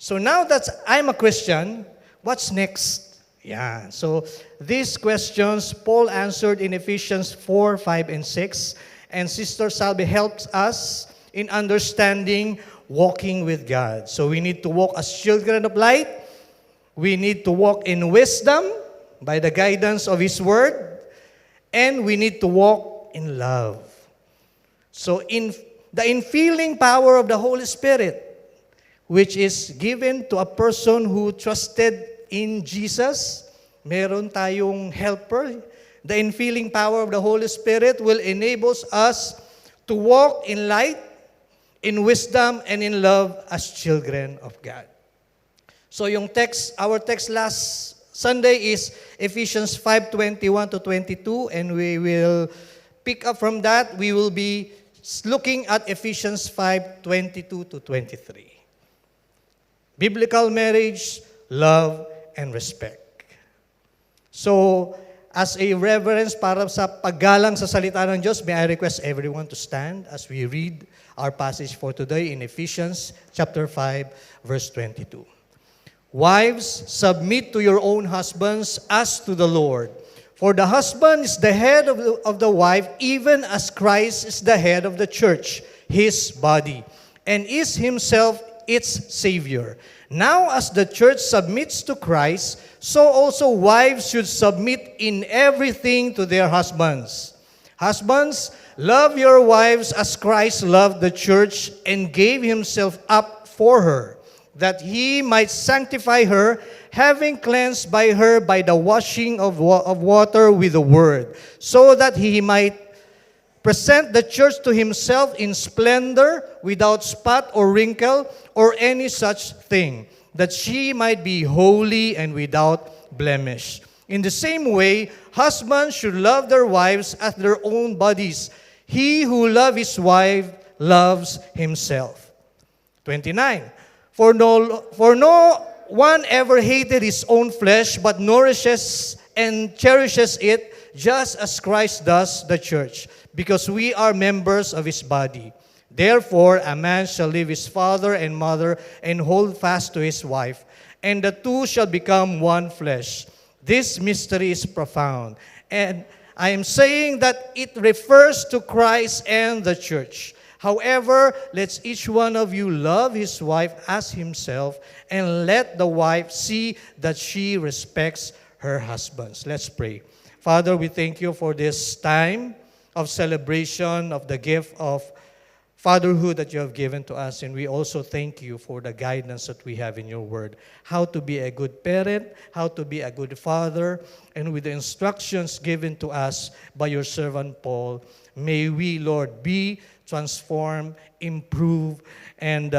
So now that I'm a Christian, what's next? Yeah. So these questions Paul answered in Ephesians 4, 5, and 6. And Sister Salve helps us in understanding walking with God. So we need to walk as children of light. We need to walk in wisdom by the guidance of His Word, and we need to walk in love. So in the infilling power of the Holy Spirit, which is given to a person who trusted in Jesus, meron tayong helper. The infilling power of the Holy Spirit will enable us to walk in light, in wisdom, and in love as children of God. So our text last Sunday is Ephesians 5:21 to 22, and we will pick up from that. We will be looking at Ephesians 5:22 to 23. Biblical marriage, love, and respect. So, as a reverence para sa paggalang sa salita ng Diyos, may I request everyone to stand as we read our passage for today in Ephesians chapter 5, verse 22. Wives, submit to your own husbands as to the Lord. For the husband is the head of the wife, even as Christ is the head of the church, His body, and is Himself its Savior. Now as the church submits to Christ, so also wives should submit in everything to their husbands. Husbands, love your wives as Christ loved the church and gave Himself up for her, that He might sanctify her, having cleansed by her by the washing of water with the word, so that He might present the church to Himself in splendor, without spot or wrinkle, or any such thing, that she might be holy and without blemish. In the same way, husbands should love their wives as their own bodies. He who loves his wife loves himself. 29. For no one ever hated his own flesh, but nourishes and cherishes it, just as Christ does the church, because we are members of His body. Therefore, a man shall leave his father and mother and hold fast to his wife, and the two shall become one flesh. This mystery is profound, and I am saying that it refers to Christ and the church. However, let each one of you love his wife as himself, and let the wife see that she respects her husbands. Let's pray. Father, we thank you for this time of celebration of the gift of fatherhood that you have given to us, and we also thank you for the guidance that we have in your word. How to be a good parent, how to be a good father, and with the instructions given to us by your servant Paul, may we, Lord, be transformed, improve, and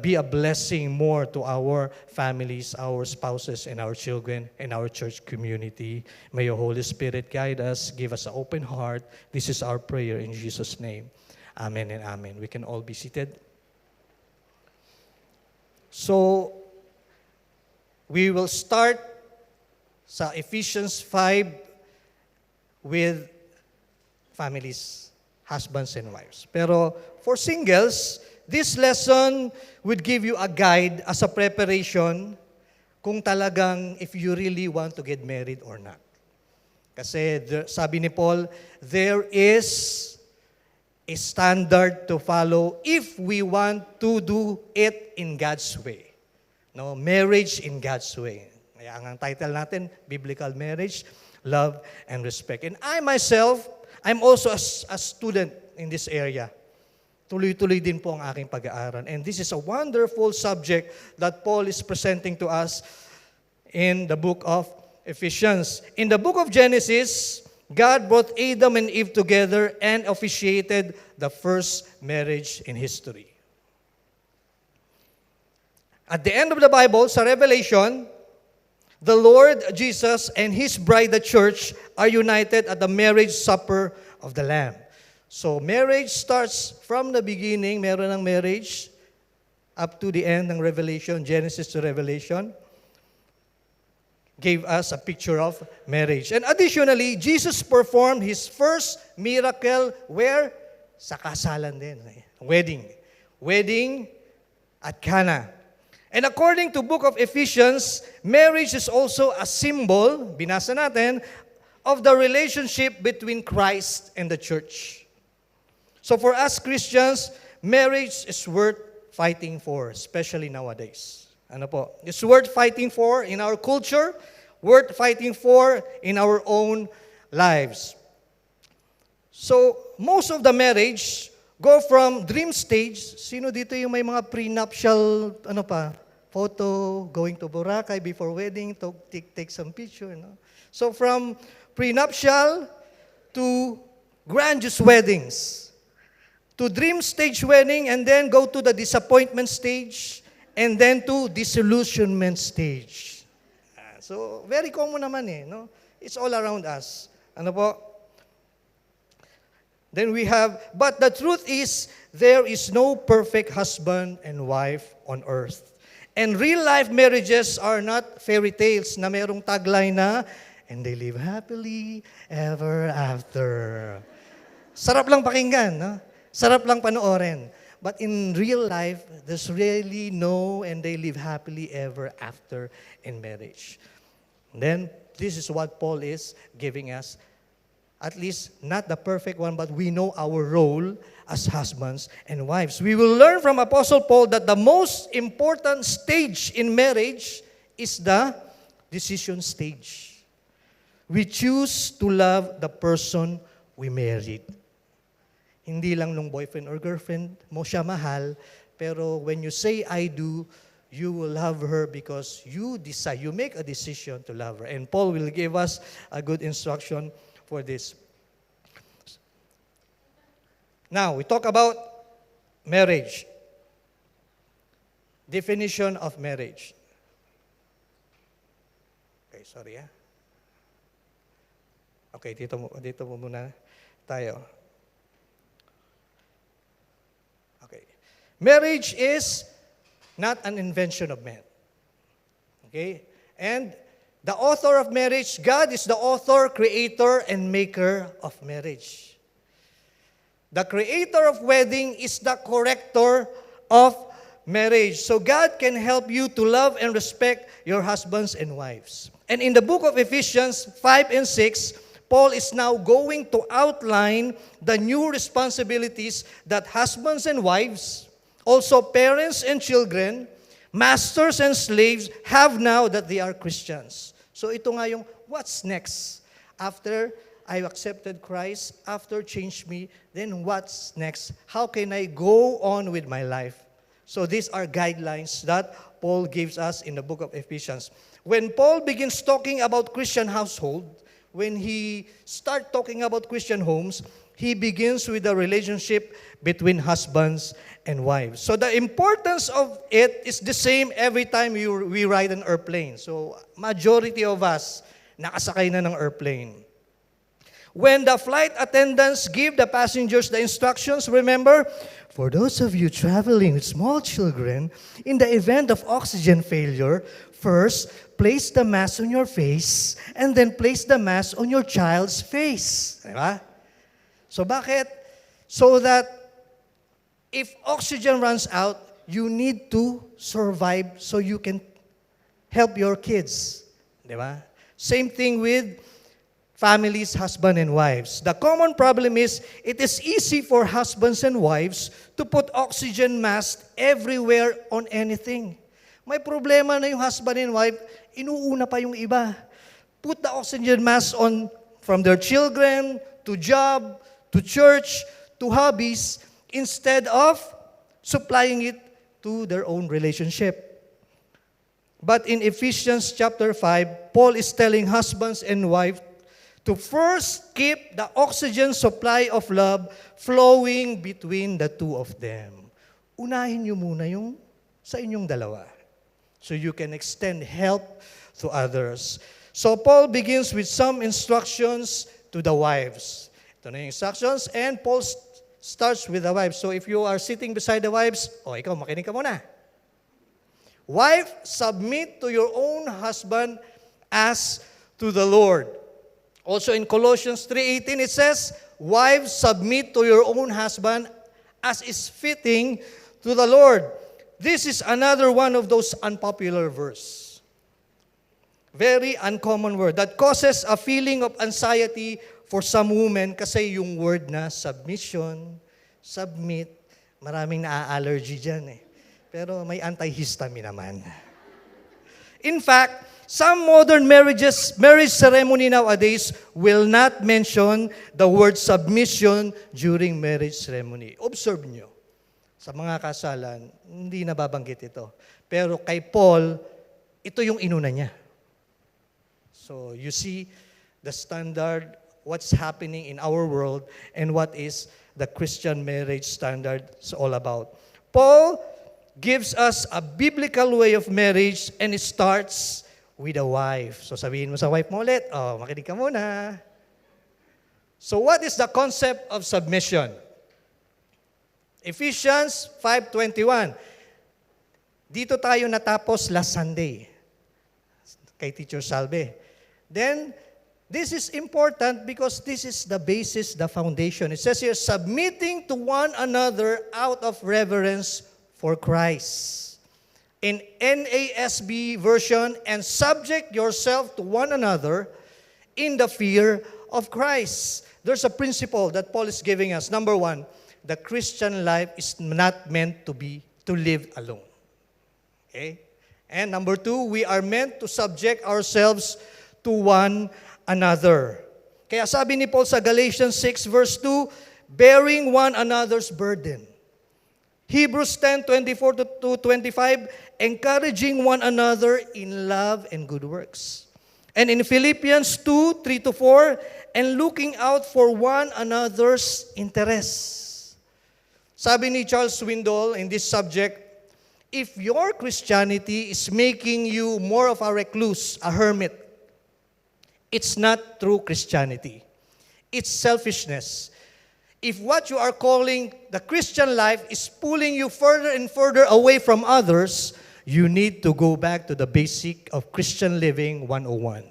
be a blessing more to our families, our spouses, and our children, and our church community. May your Holy Spirit guide us, give us an open heart. This is our prayer in Jesus' name. Amen and amen. We can all be seated. So, we will start sa Ephesians 5 with families, husbands and wives. Pero for singles, this lesson would give you a guide as a preparation kung talagang if you really want to get married or not. Kasi sabi ni Paul, there is a standard to follow if we want to do it in God's way. No, marriage in God's way. Kaya ang title natin, Biblical Marriage, Love and Respect. And I myself, I'm also a student in this area. Tuloy-tuloy din po ang aking pag-aaral. And this is a wonderful subject that Paul is presenting to us in the book of Ephesians. In the book of Genesis, God brought Adam and Eve together and officiated the first marriage in history. At the end of the Bible, sa Revelation, the Lord Jesus and His bride, the church, are united at the marriage supper of the Lamb. So marriage starts from the beginning, meron ng marriage, up to the end ng Revelation, Genesis to Revelation, gave us a picture of marriage. And additionally, Jesus performed His first miracle where? Sa kasalan din. Wedding. Wedding at Cana. And according to book of Ephesians, marriage is also a symbol, binasa natin, of the relationship between Christ and the church. So for us Christians, marriage is worth fighting for, especially nowadays. Ano po? It's worth fighting for in our culture, worth fighting for in our own lives. So, most of the marriage go from dream stage. Sino dito yung may mga prenuptial, photo, going to Boracay before wedding, to take some picture, So, from prenuptial to grandiose weddings, to dream stage wedding, and then go to the disappointment stage, and then to disillusionment stage. So, very common naman no? It's all around us. Ano po? Then we have, but the truth is, there is no perfect husband and wife on earth. And real-life marriages are not fairy tales na merong tagline na, and they live happily ever after. Sarap lang pakinggan, no? Sarap lang panoorin. But in real life, there's really no, and they live happily ever after in marriage. And then, this is what Paul is giving us. At least, not the perfect one, but we know our role as husbands and wives. We will learn from Apostle Paul that the most important stage in marriage is the decision stage. We choose to love the person we married. Hindi lang nung boyfriend or girlfriend mo siya mahal, pero when you say I do, you will love her because you decide, you make a decision to love her. And Paul will give us a good instruction for this. Now, we talk about marriage. Definition of marriage. Okay, sorry Okay, dito mo muna tayo. Okay. Marriage is not an invention of man. Okay? And the author of marriage, God is the author, creator, and maker of marriage. The creator of wedding is the corrector of marriage. So God can help you to love and respect your husbands and wives. And in the book of Ephesians 5 and 6, Paul is now going to outline the new responsibilities that husbands and wives, also parents and children, masters and slaves have now that they are Christians. So ito nga yung what's next? After I accepted Christ, after changed me, then what's next? How can I go on with my life? So these are guidelines that Paul gives us in the book of Ephesians. When Paul begins talking about Christian household, when he starts talking about Christian homes, he begins with the relationship between husbands and wives. So the importance of it is the same every time we ride an airplane. So majority of us, nakasakay na ng airplane. When the flight attendants give the passengers the instructions, remember, for those of you traveling with small children, in the event of oxygen failure, first, place the mask on your face, and then place the mask on your child's face. Diba? So bakit? So that if oxygen runs out, you need to survive so you can help your kids. Diba? Same thing with families, husband and wives. The common problem is, it is easy for husbands and wives to put oxygen mask everywhere on anything. May problema na yung husband and wife, inuuna pa yung iba. Put the oxygen mask on from their children, to job, to church, to hobbies, instead of supplying it to their own relationship. But in Ephesians chapter 5, Paul is telling husbands and wives to first keep the oxygen supply of love flowing between the two of them. Unahin niyo muna yung sa inyong dalawa so you can extend help to others. So Paul begins with some instructions to the wives. Ito na yung instructions, and Paul starts with the wives. So if you are sitting beside the wives, ikaw, makinig ka muna. Wife, submit to your own husband as to the Lord. Also in Colossians 3:18, it says, wives, submit to your own husband as is fitting to the Lord. This is another one of those unpopular verse. Very uncommon word that causes a feeling of anxiety for some women kasi yung word na submission, submit, maraming naa-allergy dyan eh. Pero may antihistamine naman. In fact, some modern marriage ceremony nowadays will not mention the word submission during marriage ceremony. Observe nyo. Sa mga kasalan, hindi nababanggit ito. Pero kay Paul, ito yung inuna niya. So you see the standard, what's happening in our world, and what is the Christian marriage standard is all about. Paul gives us a biblical way of marriage, and it starts with a wife. So sabihin mo sa wife mo ulit, makinig ka muna. So what is the concept of submission? Ephesians 5:21. Dito tayo natapos last Sunday kay Teacher Salve. Then, this is important because this is the basis, the foundation. It says here, submitting to one another out of reverence for Christ. In NASB version, and subject yourself to one another in the fear of Christ. There's a principle that Paul is giving us. Number one, the Christian life is not meant to live alone. Okay? And number two, we are meant to subject ourselves to one another. Kaya sabi ni Paul sa Galatians 6 verse 2, bearing one another's burden. Hebrews 10:24 to 25, encouraging one another in love and good works. And in Philippians 2:3 to 4, and looking out for one another's interests. Sabi ni Charles Swindoll in this subject, if your Christianity is making you more of a recluse, a hermit, it's not true Christianity. It's selfishness. If what you are calling the Christian life is pulling you further and further away from others, you need to go back to the basic of Christian living 101.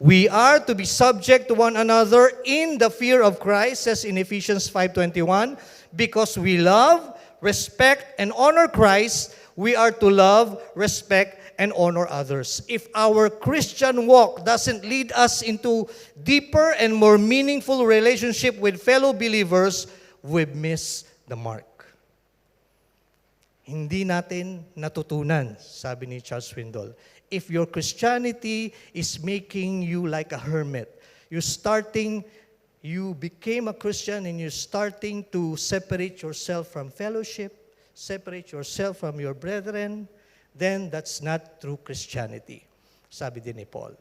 We are to be subject to one another in the fear of Christ, says in Ephesians 5:21, because we love, respect, and honor Christ, we are to love, respect, and honor others. If our Christian walk doesn't lead us into deeper and more meaningful relationship with fellow believers, we've missed the mark. Hindi natin natutunan, sabi ni Charles Swindoll. If your Christianity is making you like a hermit, you became a Christian and you're starting to separate yourself from fellowship, separate yourself from your brethren, then that's not true Christianity, sabi din ni Paul.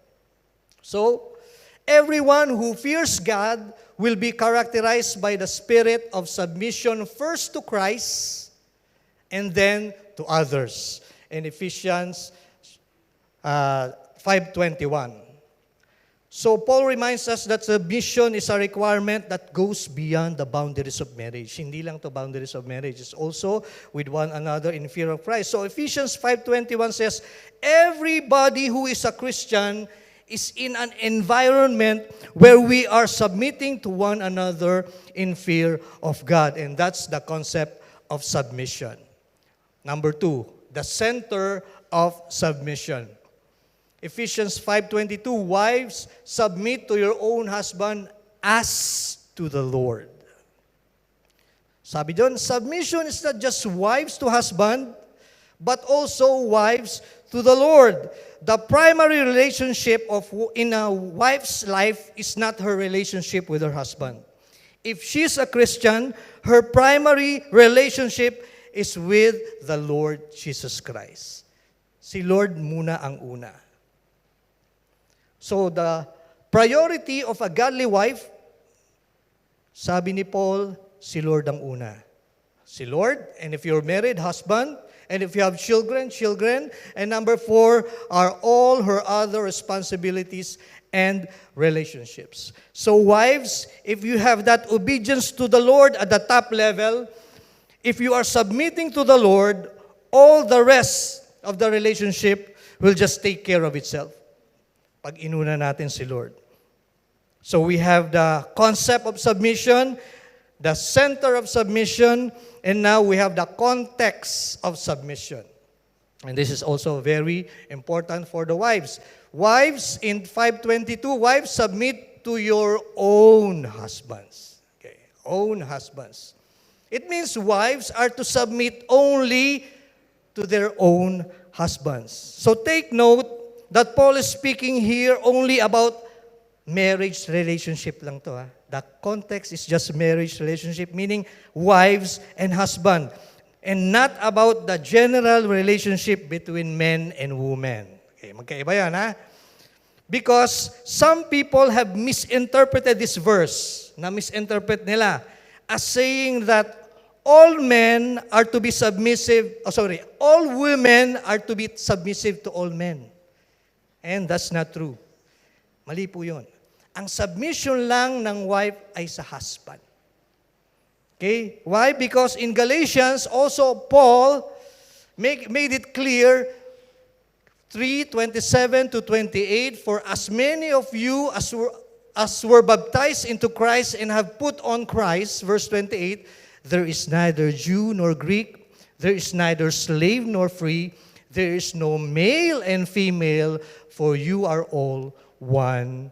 So, everyone who fears God will be characterized by the spirit of submission first to Christ and then to others. In Ephesians 5:21. So Paul reminds us that submission is a requirement that goes beyond the boundaries of marriage. Hindi lang to boundaries of marriage. It's also with one another in fear of Christ. So Ephesians 5:21 says, everybody who is a Christian is in an environment where we are submitting to one another in fear of God. And that's the concept of submission. Number 2, the center of submission. Ephesians 5:22, wives, submit to your own husband as to the Lord. Sabi doon, submission is not just wives to husband, but also wives to the Lord. The primary relationship in a wife's life is not her relationship with her husband. If she's a Christian, her primary relationship is with the Lord Jesus Christ. Si Lord muna ang una. So the priority of a godly wife, sabi ni Paul, si Lord ang una. Si Lord, and if you're married, husband, and if you have children, and number 4 are all her other responsibilities and relationships. So wives, if you have that obedience to the Lord at the top level, if you are submitting to the Lord, all the rest of the relationship will just take care of itself. Pag inuna natin si Lord. So we have the concept of submission, the center of submission, and now we have the context of submission. And this is also very important for the wives. Wives, in 5:22, wives, submit to your own husbands. Okay, own husbands. It means wives are to submit only to their own husbands. So take note that Paul is speaking here only about marriage relationship lang to. The context is just marriage relationship, meaning wives and husband, and not about the general relationship between men and women. Okay, magkaiba yan, ha? Because some people have misinterpreted this verse, na misinterpret nila, as saying that all men are to be submissive, all women are to be submissive to all men. And that's not true. Mali po yun. Ang submission lang ng wife ay sa husband. Okay? Why? Because in Galatians, also Paul made it clear, 3:27-28, for as many of you as were baptized into Christ and have put on Christ, verse 28, there is neither Jew nor Greek, there is neither slave nor free, there is no male and female, for you are all one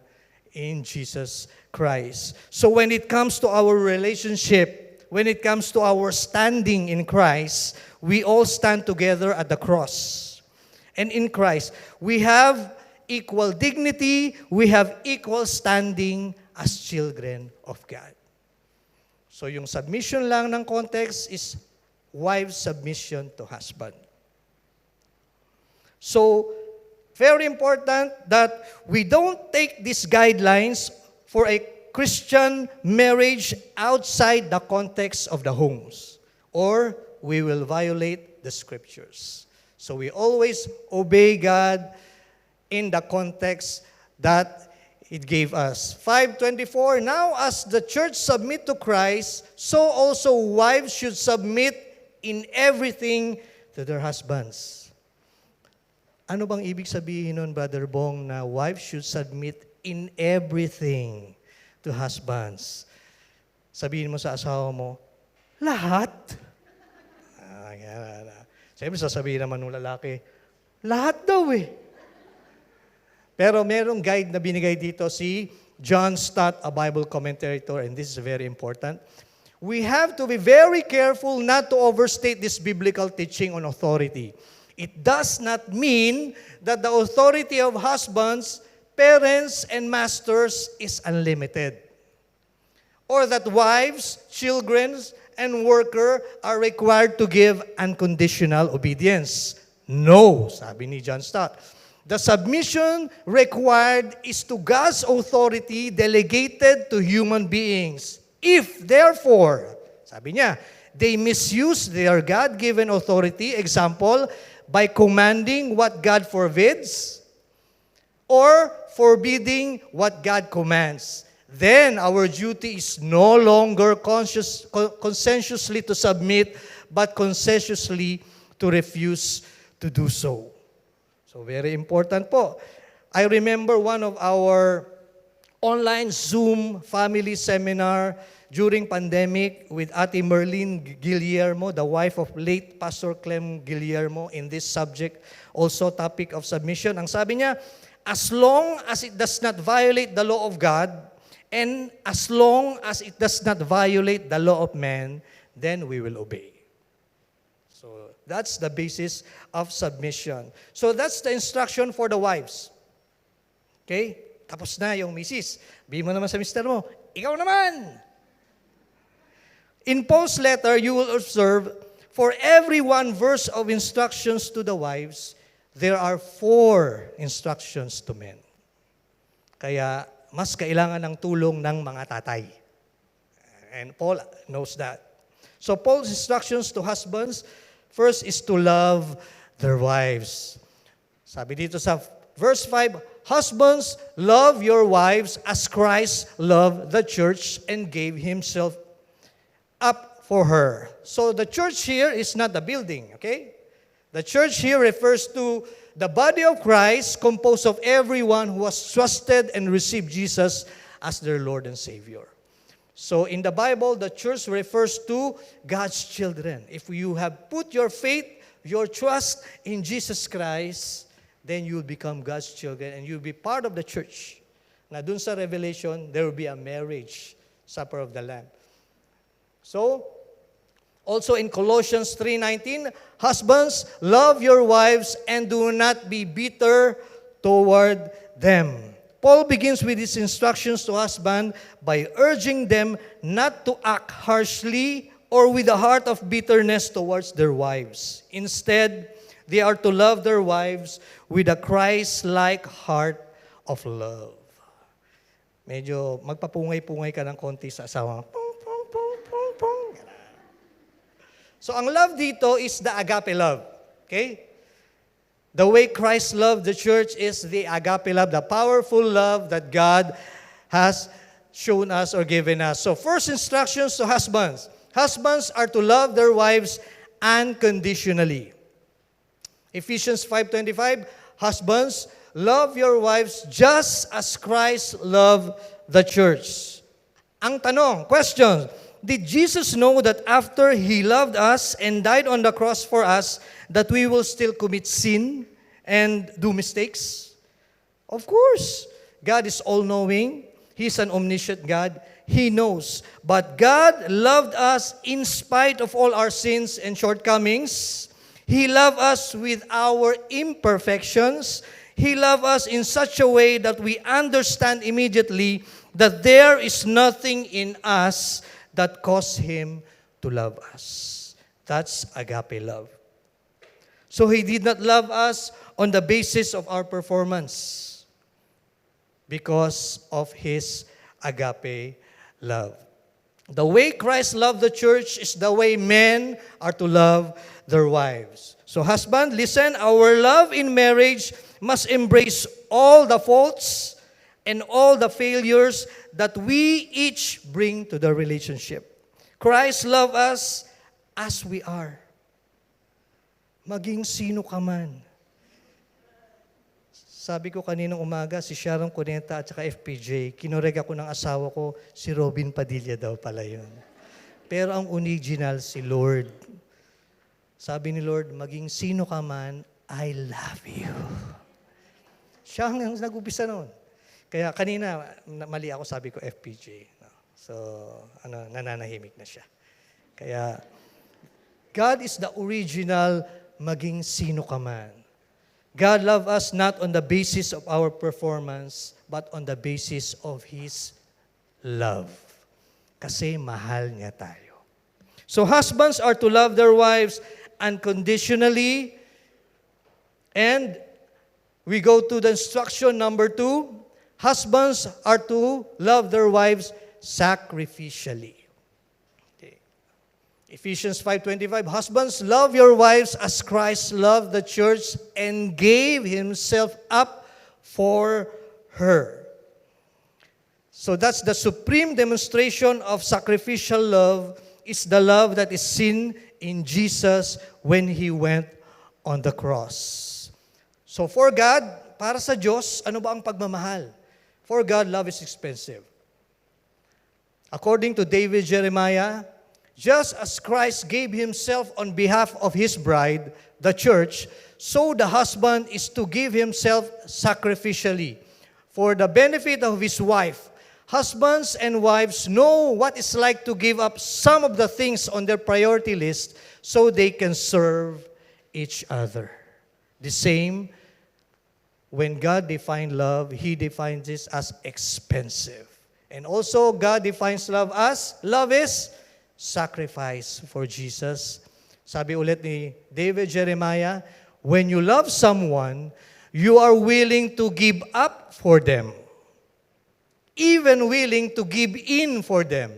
in Jesus Christ. So when it comes to our relationship, when it comes to our standing in Christ, we all stand together at the cross. And in Christ, we have equal dignity, we have equal standing as children of God. So yung submission lang ng context is wife's submission to husband. So, very important that we don't take these guidelines for a Christian marriage outside the context of the homes, or we will violate the scriptures. So we always obey God in the context that it gave us. 5:24, now as the church submit to Christ, so also wives should submit in everything to their husbands. Ano bang ibig sabihin nun, Brother Bong, na wives should submit in everything to husbands? Sabihin mo sa asawa mo, lahat. Siyempre sasabihin naman ng lalaki, Lahat daw eh. Pero merong guide na binigay dito si John Stott, a Bible commentator, and this is very important. We have to be very careful not to overstate this biblical teaching on authority. It does not mean that the authority of husbands, parents, and masters is unlimited. Or that wives, children, and worker are required to give unconditional obedience. No, sabi ni John Stott. The submission required is to God's authority delegated to human beings. If, therefore, sabi niya, they misuse their God-given authority, example, by commanding what God forbids or forbidding what God commands, then our duty is no longer conscientiously to submit, but conscientiously to refuse to do so. So very important po. I remember one of our online Zoom family seminar during pandemic with Ate Merlin Guillermo, the wife of late Pastor Clem Guillermo, in this subject, also topic of submission. Ang sabi niya, as long as it does not violate the law of God, and as long as it does not violate the law of man, then we will obey. So that's the basis of submission. So that's the instruction for the wives. Okay? Tapos na yung misis. Bihin mo naman sa mister mo, ikaw naman! In Paul's letter, you will observe, for every one verse of instructions to the wives, there are 4 instructions to men. Kaya, mas kailangan ng tulong ng mga tatay. And Paul knows that. So Paul's instructions to husbands, first is to love their wives. Sabi dito sa verse 5, husbands, love your wives as Christ loved the church and gave himself up for her. So the church here is not the building, okay? The church here refers to the body of Christ composed of everyone who has trusted and received Jesus as their Lord and Savior. So in the Bible, the church refers to God's children. If you have put your faith, your trust in Jesus Christ, then you will become God's children and you'll be part of the church. Na dun sa Revelation, there will be a marriage, supper of the Lamb. So, also in Colossians 3:19, husbands, love your wives and do not be bitter toward them. Paul begins with his instructions to husbands by urging them not to act harshly or with a heart of bitterness towards their wives. Instead, they are to love their wives with a Christ-like heart of love. Medyo magpapungay-pungay ka ng konti sa asawa. So ang love dito is the agape love. Okay? The way Christ loved the church is the agape love, the powerful love that God has shown us or given us. So first instructions to husbands. Husbands are to love their wives unconditionally. Ephesians 5:25, husbands, love your wives just as Christ loved the church. Ang tanong, question, did Jesus know that after He loved us and died on the cross for us, that we will still commit sin and do mistakes? Of course. God is all-knowing. He's an omniscient God. He knows. But God loved us in spite of all our sins and shortcomings. He loved us with our imperfections. He loved us in such a way that we understand immediately that there is nothing in us that caused Him to love us. That's agape love. So He did not love us on the basis of our performance because of His agape love. The way Christ loved the church is the way men are to love their wives. So husband, listen, our love in marriage must embrace all the faults and all the failures that we each bring to the relationship. Christ loved us as we are. Maging sino ka man. Sabi ko kaninang umaga, si Sharon Cuneta at saka FPJ, kinorek ako ng asawa ko, si Robin Padilla daw pala yun. Pero ang original, si Lord. Sabi ni Lord, maging sino ka man, I love you. Siya ang nag-upisa noon. Kaya kanina, mali ako, sabi ko FPJ. No? So, nananahimik na siya. Kaya, God is the original maging sino ka man. God loves us not on the basis of our performance, but on the basis of His love. Kasi mahal niya tayo. So husbands are to love their wives unconditionally. And we go to the instruction number 2. Husbands are to love their wives sacrificially. Okay. Ephesians 5:25, husbands, love your wives as Christ loved the church and gave Himself up for her. So that's the supreme demonstration of sacrificial love, is the love that is seen in Jesus when He went on the cross. So for God, para sa Diyos, ano ba ang pagmamahal? For God, love is expensive. According to David Jeremiah, just as Christ gave Himself on behalf of His bride, the church, so the husband is to give himself sacrificially for the benefit of his wife. Husbands and wives know what it's like to give up some of the things on their priority list so they can serve each other. The same, when God defined love, He defines this as expensive. And also, God defines love as, love is sacrifice for Jesus. Sabi ulit ni David Jeremiah, when you love someone, you are willing to give up for them. Even willing to give in for them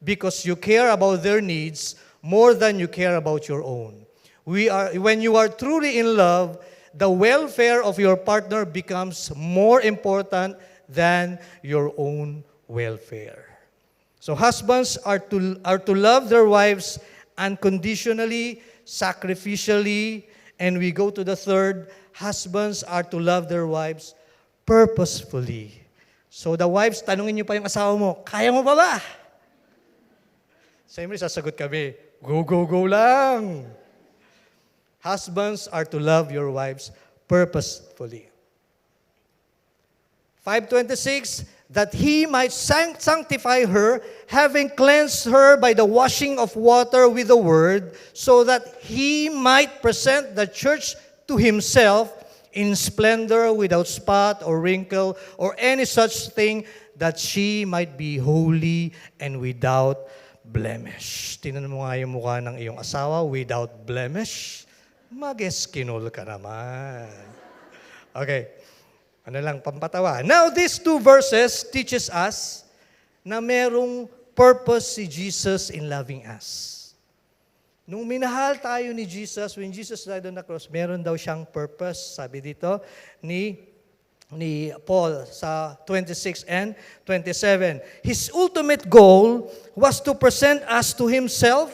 because you care about their needs more than you care about your own. When you are truly in love, the welfare of your partner becomes more important than your own welfare. So husbands are to love their wives unconditionally, sacrificially, and we go to the third, husbands are to love their wives purposefully. So the wives, tanungin niyo pa yung asawa mo, kaya mo pa ba? Siyempre, sasagot kami, go, go, go lang. Husbands are to love your wives purposefully. 5:26, that He might sanctify her, having cleansed her by the washing of water with the word, so that He might present the church to Himself in splendor, without spot or wrinkle, or any such thing, that she might be holy and without blemish. Tingnan mo nga yung mukha ng iyong asawa, without blemish. Mag-eskinol ka naman. Okay. Ano lang, pampatawa. Now, these two verses teaches us na merong purpose si Jesus in loving us. Nung minahal tayo ni Jesus, when Jesus died on the cross, meron daw siyang purpose. Sabi dito ni Paul sa 26 and 27. His ultimate goal was to present us to Himself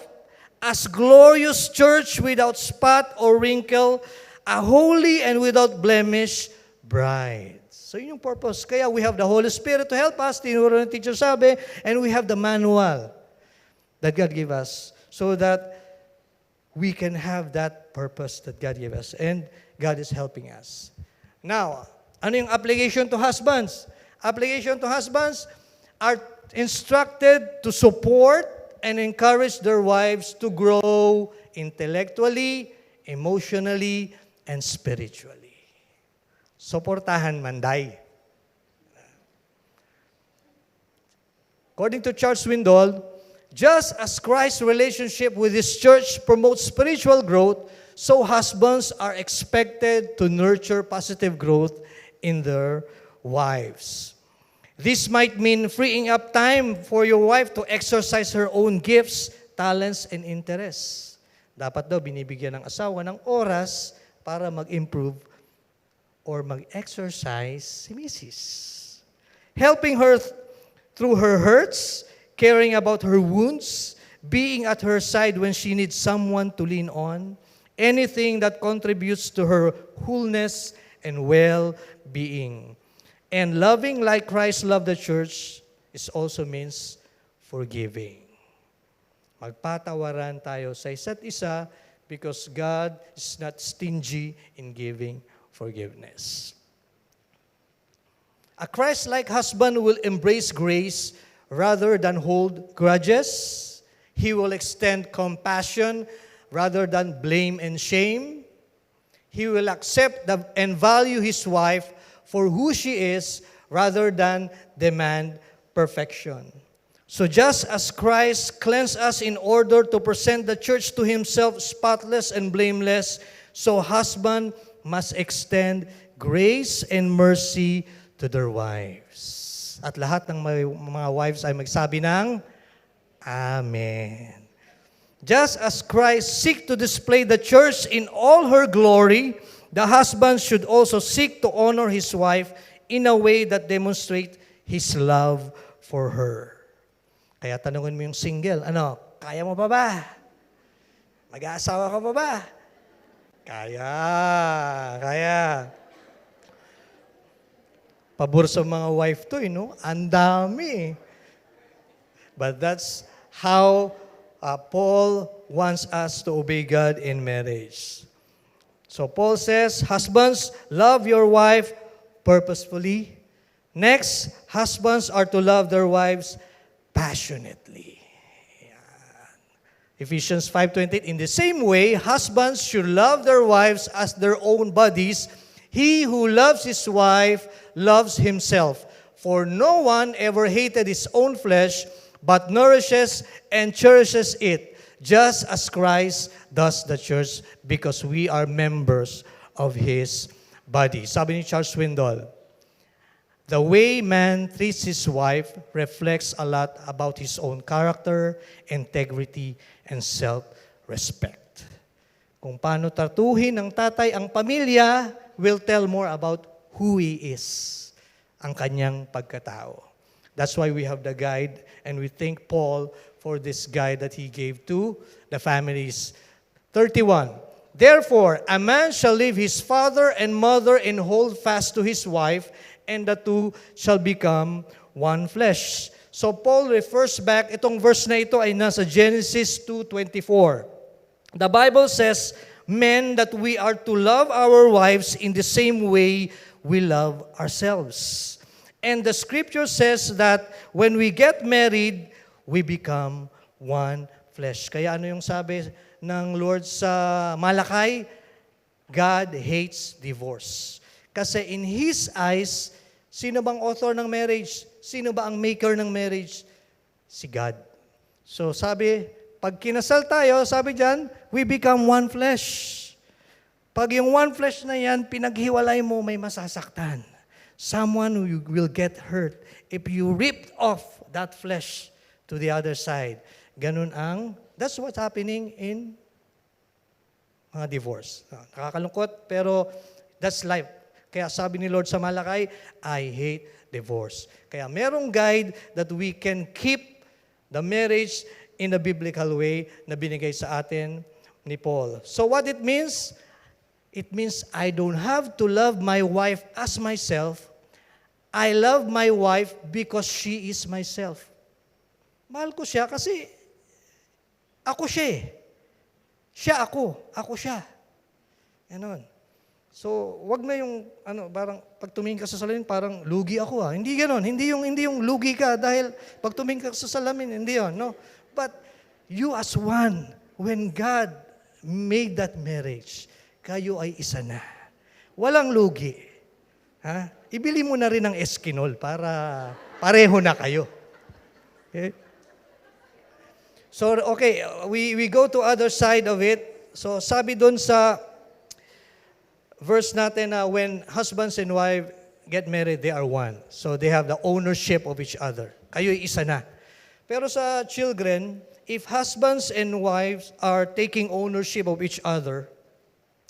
as glorious church without spot or wrinkle, a holy and without blemish bride. So yun yung purpose. Kaya we have the Holy Spirit to help us, tinuro ng teacher sabi, and we have the manual that God gave us so that we can have that purpose that God gave us. And God is helping us. Now, ano yung application to husbands? Application to husbands are instructed to support and encourage their wives to grow intellectually, emotionally, and spiritually. Suportahan manday. According to Charles Swindoll, just as Christ's relationship with His church promotes spiritual growth, so husbands are expected to nurture positive growth in their wives. This might mean freeing up time for your wife to exercise her own gifts, talents, and interests. Dapat daw binibigyan ng asawa ng oras para mag-improve or mag-exercise si Mrs. Helping her through her hurts, caring about her wounds, being at her side when she needs someone to lean on, anything that contributes to her wholeness and well-being. And loving like Christ loved the church is also means forgiving. Magpatawaran tayo sa isa't isa because God is not stingy in giving forgiveness. A Christ-like husband will embrace grace rather than hold grudges. He will extend compassion rather than blame and shame. He will accept and value his wife for who she is rather than demand perfection. So just as Christ cleansed us in order to present the church to himself spotless and blameless, so husband must extend grace and mercy to their wives. At lahat ng mga wives ay magsabi ng Amen. Just as Christ seek to display the church in all her glory, the husband should also seek to honor his wife in a way that demonstrates his love for her. Kaya tanungin mo yung single, kaya mo pa ba? Mag-aasawa ka pa ba? Kaya. Pabor sa mga wife to, ang dami. But that's how Paul wants us to obey God in marriage. So Paul says, husbands, love your wife purposefully. Next, husbands are to love their wives passionately. Yan. Ephesians 5:28, in the same way, husbands should love their wives as their own bodies. He who loves his wife loves himself. For no one ever hated his own flesh, but nourishes and cherishes it, just as Christ does the church, because we are members of his body. Sabi ni Charles Swindoll, the way man treats his wife reflects a lot about his own character, integrity, and self-respect. Kung paano tratuhin ng tatay ang pamilya will tell more about who he is, ang kanyang pagkatao. That's why we have the guide, and we thank Paul for this guide that he gave to the families. 31. Therefore, a man shall leave his father and mother and hold fast to his wife, and the two shall become one flesh. So Paul refers back, itong verse na ito ay nasa Genesis 2:24. The Bible says, men, that we are to love our wives in the same way we love ourselves. And the scripture says that when we get married, we become one flesh. Kaya ano yung sabi ng Lord sa Malakay? God hates divorce. Kasi in His eyes, sino bang author ng marriage? Sino ba ang maker ng marriage? Si God. So sabi, pag kinasal tayo, sabi dyan, we become one flesh. Pag yung one flesh na yan, pinaghiwalay mo, may masasaktan. Someone who will get hurt if you ripped off that flesh to the other side. That's what's happening in mga divorce. Nakakalungkot, pero that's life. Kaya sabi ni Lord sa Malakay, I hate divorce. Kaya merong guide that we can keep the marriage in a biblical way na binigay sa atin ni Paul. So what it means? It means I don't have to love my wife as myself. I love my wife because she is myself. Mahal ko siya kasi ako siya eh. Siya ako siya. Ganon. So, wag na yung parang pag tumingin ka sa salamin, parang lugi ako ah. Hindi ganon. Hindi yung lugi ka dahil pag tumingin ka sa salamin, hindi yun, no? But you as one, when God made that marriage, kayo ay isa na. Walang lugi. Ha? Ibili mo na rin ng Eskinol para pareho na kayo. Okay? So, okay, we go to other side of it. So, sabi doon sa verse natin na when husbands and wife get married, they are one. So, they have the ownership of each other. Kayo ay isa na. Pero sa children, if husbands and wives are taking ownership of each other,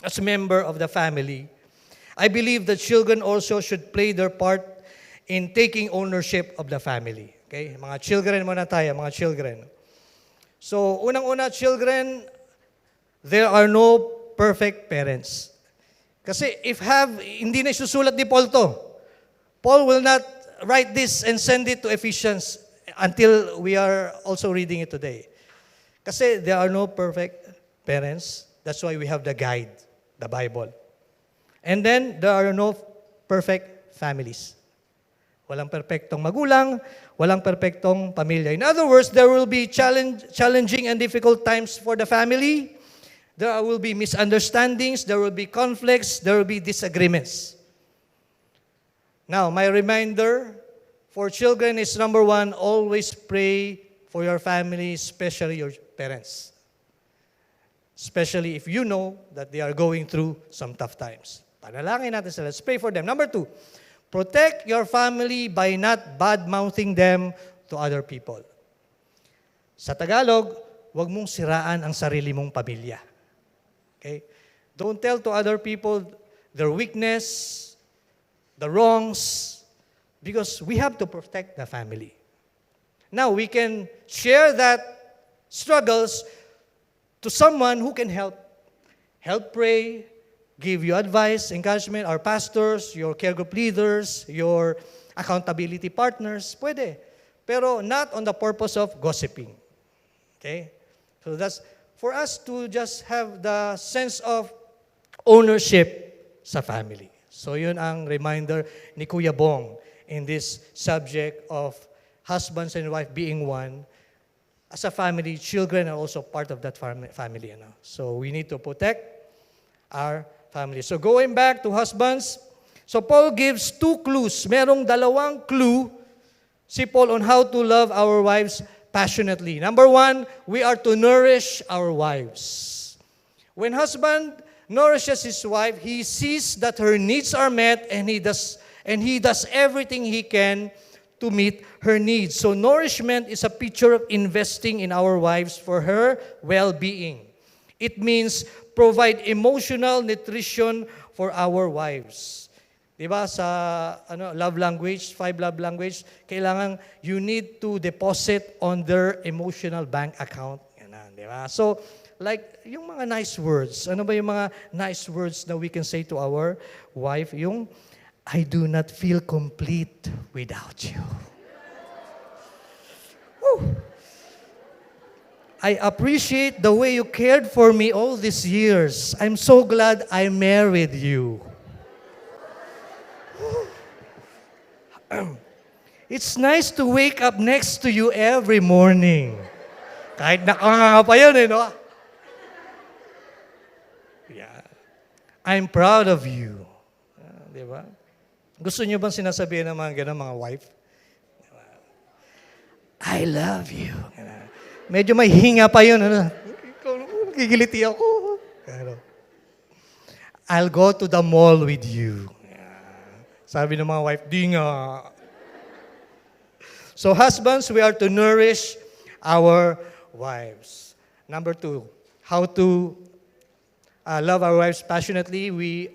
as a member of the family, I believe that children also should play their part in taking ownership of the family. Okay? Mga children muna tayo, mga children. So, unang-una, children, there are no perfect parents. Kasi hindi na isusulat ni Paul to. Paul will not write this and send it to Ephesians until we are also reading it today. Kasi there are no perfect parents. That's why we have the guide, the Bible. And then, there are no perfect families. Walang perfectong magulang, walang perfectong pamilya. In other words, there will be challenging and difficult times for the family. There will be misunderstandings, there will be conflicts, there will be disagreements. Now, my reminder for children is number one, always pray for your family, especially your parents. Especially if you know that they are going through some tough times. Panalangin natin sila. Let's pray for them. Number two, protect your family by not bad-mouthing them to other people. Sa Tagalog, huwag mong siraan ang sarili mong pamilya. Okay? Don't tell to other people their weakness, the wrongs, because we have to protect the family. Now, we can share that struggles to someone who can help. Help pray, give you advice, encouragement, our pastors, your care group leaders, your accountability partners, pwede. Pero not on the purpose of gossiping. Okay? So that's for us to just have the sense of ownership sa family. So yun ang reminder ni Kuya Bong in this subject of husbands and wife being one. As a family, children are also part of that family. So we need to protect our family. So going back to husbands, so Paul gives two clues. Merong dalawang clue si Paul on how to love our wives passionately. Number one, we are to nourish our wives. When husband nourishes his wife, he sees that her needs are met and he does everything he can to meet her needs. So nourishment is a picture of investing in our wives for her well-being. It means provide emotional nutrition for our wives. Diba sa love language, 5 love language, kailangan you need to deposit on their emotional bank account. Yan, diba? So, like, yung mga nice words. Ano ba yung mga nice words na we can say to our wife? Yung, I do not feel complete without you. Woo! I appreciate the way you cared for me all these years. I'm so glad I married you. It's nice to wake up next to you every morning. Kahit nakanganga pa yun, no? Yeah. I'm proud of you. Di ba? Gusto niyo bang sinasabihin ng mga ganun, mga wife? Diba? I love you. Medyo may hinga pa yun. Gigiliti ako. I'll go to the mall with you. Sabi ng mga wife, di nga. So husbands, we are to nourish our wives. Number two, how to love our wives passionately. We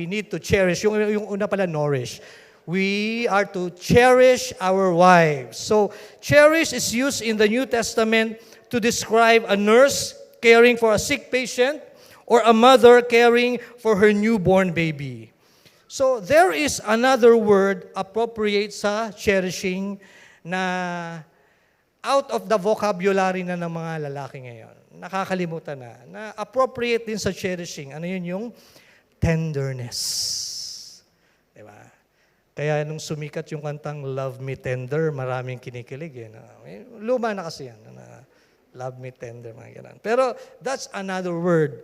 need to cherish. Yung una pala, nourish. We are to cherish our wives. So, cherish is used in the New Testament to describe a nurse caring for a sick patient or a mother caring for her newborn baby. So, there is another word appropriate sa cherishing na out of the vocabulary na ng mga lalaki ngayon. Nakakalimutan na appropriate din sa cherishing. Ano yun? Yung tenderness. Diba? Kaya nung sumikat yung kantang Love Me Tender, maraming kinikilig. Luma na kasi yan. Love Me Tender, mga ganun. Pero that's another word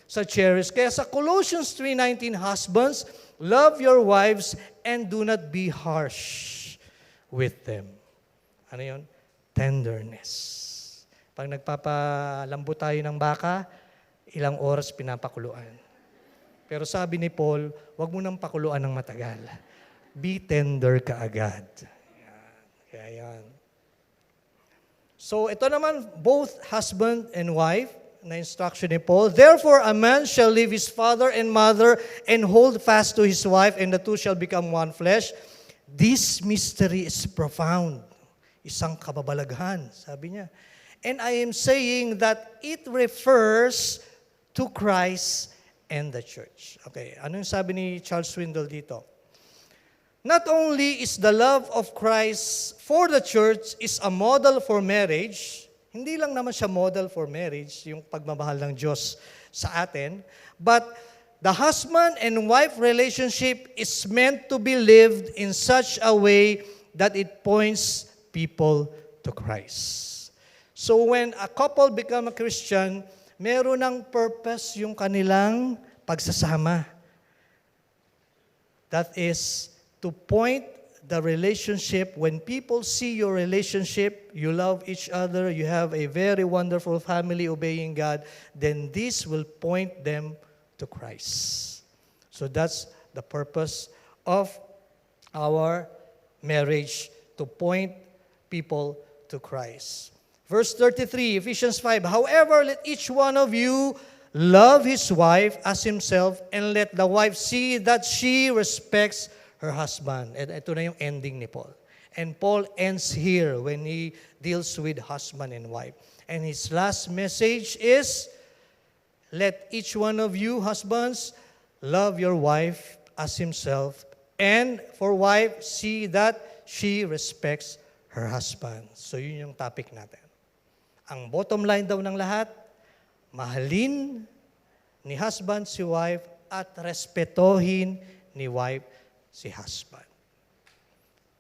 sa cherish. Kaya sa Colossians 3:19, husbands, love your wives and do not be harsh with them. Ano yun? Tenderness. Pag nagpapalambo tayo ng baka, ilang oras pinapakuluan. Pero sabi ni Paul, wag mo nang pakuluan ng matagal. Be tender ka agad. Kaya yan. So ito naman, both husband and wife, na instruction ni Paul. Therefore, a man shall leave his father and mother and hold fast to his wife, and the two shall become one flesh. This mystery is profound. Isang kababalaghan, sabi niya. And I am saying that it refers to Christ and the church. Okay, ano yung sabi ni Charles Swindoll dito? Not only is the love of Christ for the church is a model for marriage, hindi lang naman siya model for marriage, yung pagmamahal ng Diyos sa atin. But the husband and wife relationship is meant to be lived in such a way that it points people to Christ. So when a couple become a Christian, meron ng purpose yung kanilang pagsasama. That is to point the relationship. When people see your relationship, you love each other, you have a very wonderful family obeying God, then this will point them to Christ. So that's the purpose of our marriage, to point people to Christ. Verse 33, Ephesians 5, however, let each one of you love his wife as himself, and let the wife see that she respects her husband. And ito na yung ending ni Paul. And Paul ends here when he deals with husband and wife. And his last message is, let each one of you, husbands, love your wife as himself, and for wife, see that she respects her husband. So yun yung topic natin. Ang bottom line daw ng lahat, mahalin ni husband si wife at respetohin ni wife si husband.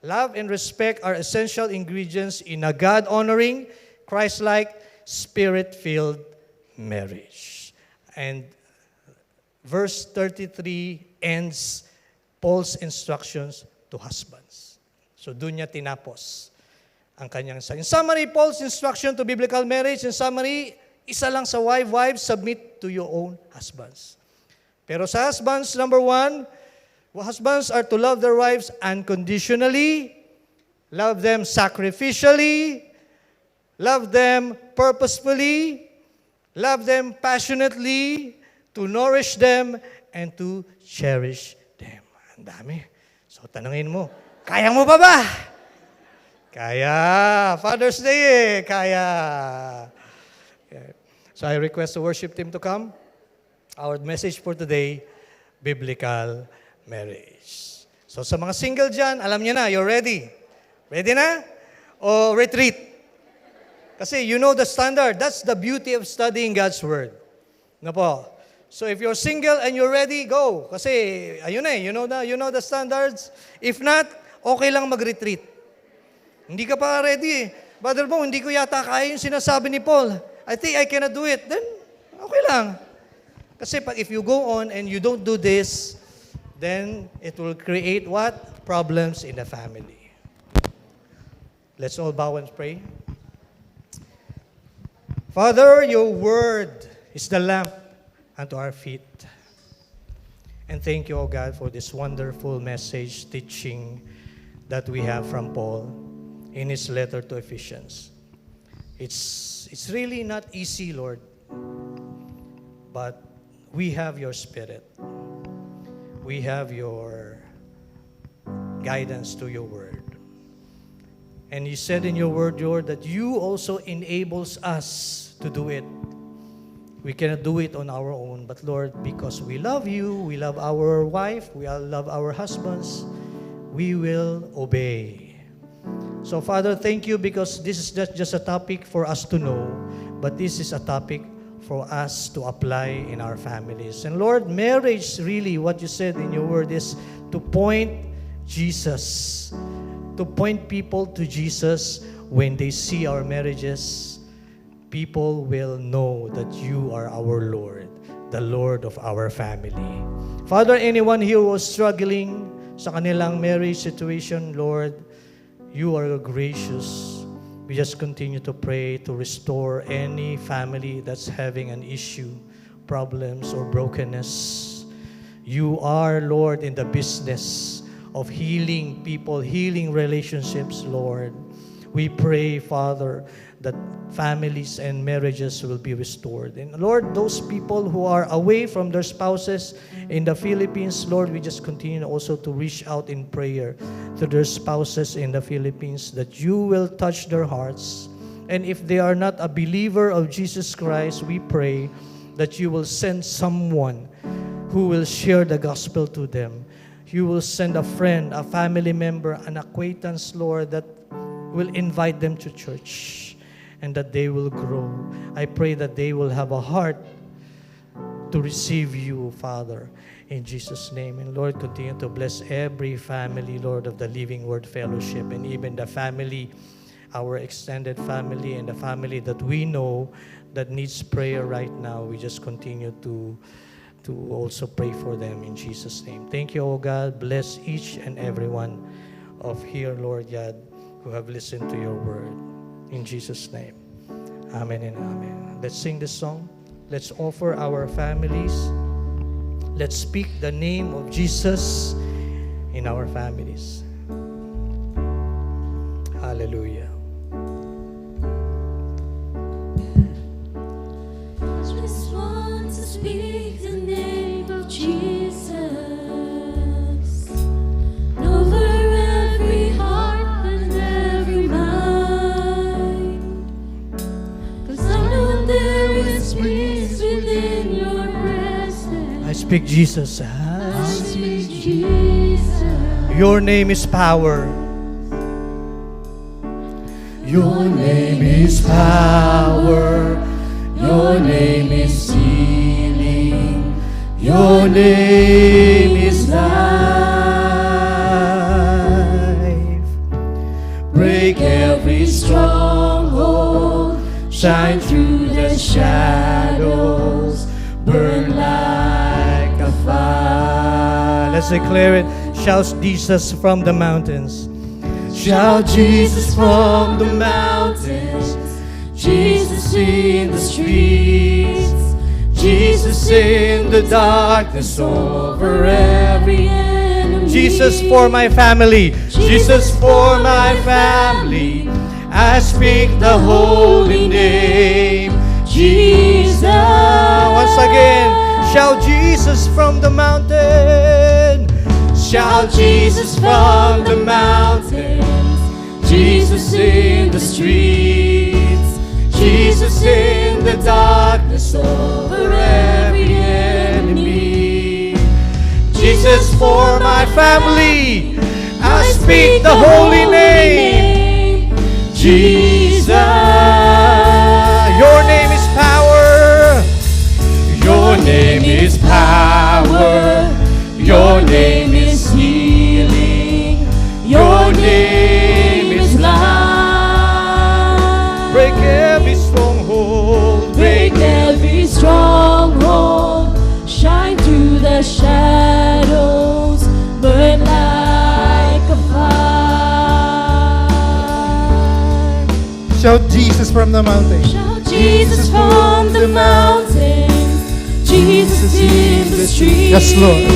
Love and respect are essential ingredients in a God-honoring, Christ-like, Spirit-filled marriage. And verse 33 ends Paul's instructions to husbands. So doon niya tinapos ang kanyang In summary, Paul's instruction to biblical marriage, in summary, isa lang sa wives, submit to your own husbands. Pero sa husbands, number 1, husbands are to love their wives unconditionally, love them sacrificially, love them purposefully, love them passionately, to nourish them, and to cherish them. Ang dami. So tanungin mo, kaya mo pa ba? Kaya. Father's Day kaya. Yeah. So I request the worship team to come. Our message for today, biblical marriage. So sa mga single dyan, alam niyo na, you're ready. Ready na? O retreat? Kasi you know the standard. That's the beauty of studying God's Word. Na po. So if you're single and you're ready, go. Kasi ayun you know the standards. If not, okay lang mag-retreat. Hindi ka pa ready Brother Bo, hindi ko yata kaya yung sinasabi ni Paul. I think I cannot do it. Then, okay lang. Kasi if you go on and you don't do this, then it will create what? Problems in the family. Let's all bow and pray. Father, your word is the lamp unto our feet. And thank you, O God, for this wonderful message, teaching that we have from Paul in his letter to Ephesians. It's really not easy, Lord, but we have your Spirit. We have your guidance to your word. And you said in your word, Lord, that you also enables us to do it. We cannot do it on our own, but Lord, because we love you, we love our wife, we love our husbands, we will obey. So Father, thank you, because this is not just a topic for us to know, but this is a topic for us to apply in our families. And Lord, marriage, really, what you said in your word is to point Jesus, to point people to Jesus. When they see our marriages, people will know that you are our Lord, the Lord of our family. Father, anyone here who is struggling sa kanilang marriage situation, Lord, you are gracious. We just continue to pray to restore any family that's having an issue, problems, or brokenness. You are, Lord, in the business of healing people, healing relationships, Lord. We pray, Father, that families and marriages will be restored. And Lord, those people who are away from their spouses in the Philippines, Lord, we just continue also to reach out in prayer to their spouses in the Philippines, that you will touch their hearts. And if they are not a believer of Jesus Christ, we pray that you will send someone who will share the gospel to them. You will send a friend, a family member, an acquaintance, Lord, that will invite them to church, and that they will grow. I pray that they will have a heart to receive you, Father, in Jesus' name. And Lord, continue to bless every family, Lord, of the Living Word Fellowship, and even the family, our extended family, and the family that we know that needs prayer right now. We just continue to also pray for them in Jesus' name. Thank you, O God. Bless each and every one of here, Lord God, who have listened to your word. In Jesus' name. Amen and amen. Let's sing this song. Let's offer our families. Let's speak the name of Jesus in our families. Hallelujah. Just want to speak the name of Jesus over every heart and every mind. 'Cause I know there is peace within your presence. I speak Jesus. I speak Jesus. Your name is power. Your name is power. Your name is healing. Your name is life. Break every stronghold. Shine through the shadows. Burn like a fire. Let's declare it. Shout Jesus from the mountains. Shout Jesus from the mountains, Jesus in the streets, Jesus in the darkness over every enemy. Jesus for my family. Jesus for my family. I speak the holy name, Jesus. Once again, shout Jesus from the mountain. Shout Jesus from the mountains, Jesus in the streets, Jesus in the darkness over every enemy. Jesus for my family. I speak the holy name, Jesus. Your name is power. Your name is power. Your name is healing. Your name is life. Break every stronghold. Break every stronghold. Shine through the shadows. Burn like a fire. Shout Jesus from the mountain. Shout Jesus from the mountains. Jesus in the streets. Yes, Lord.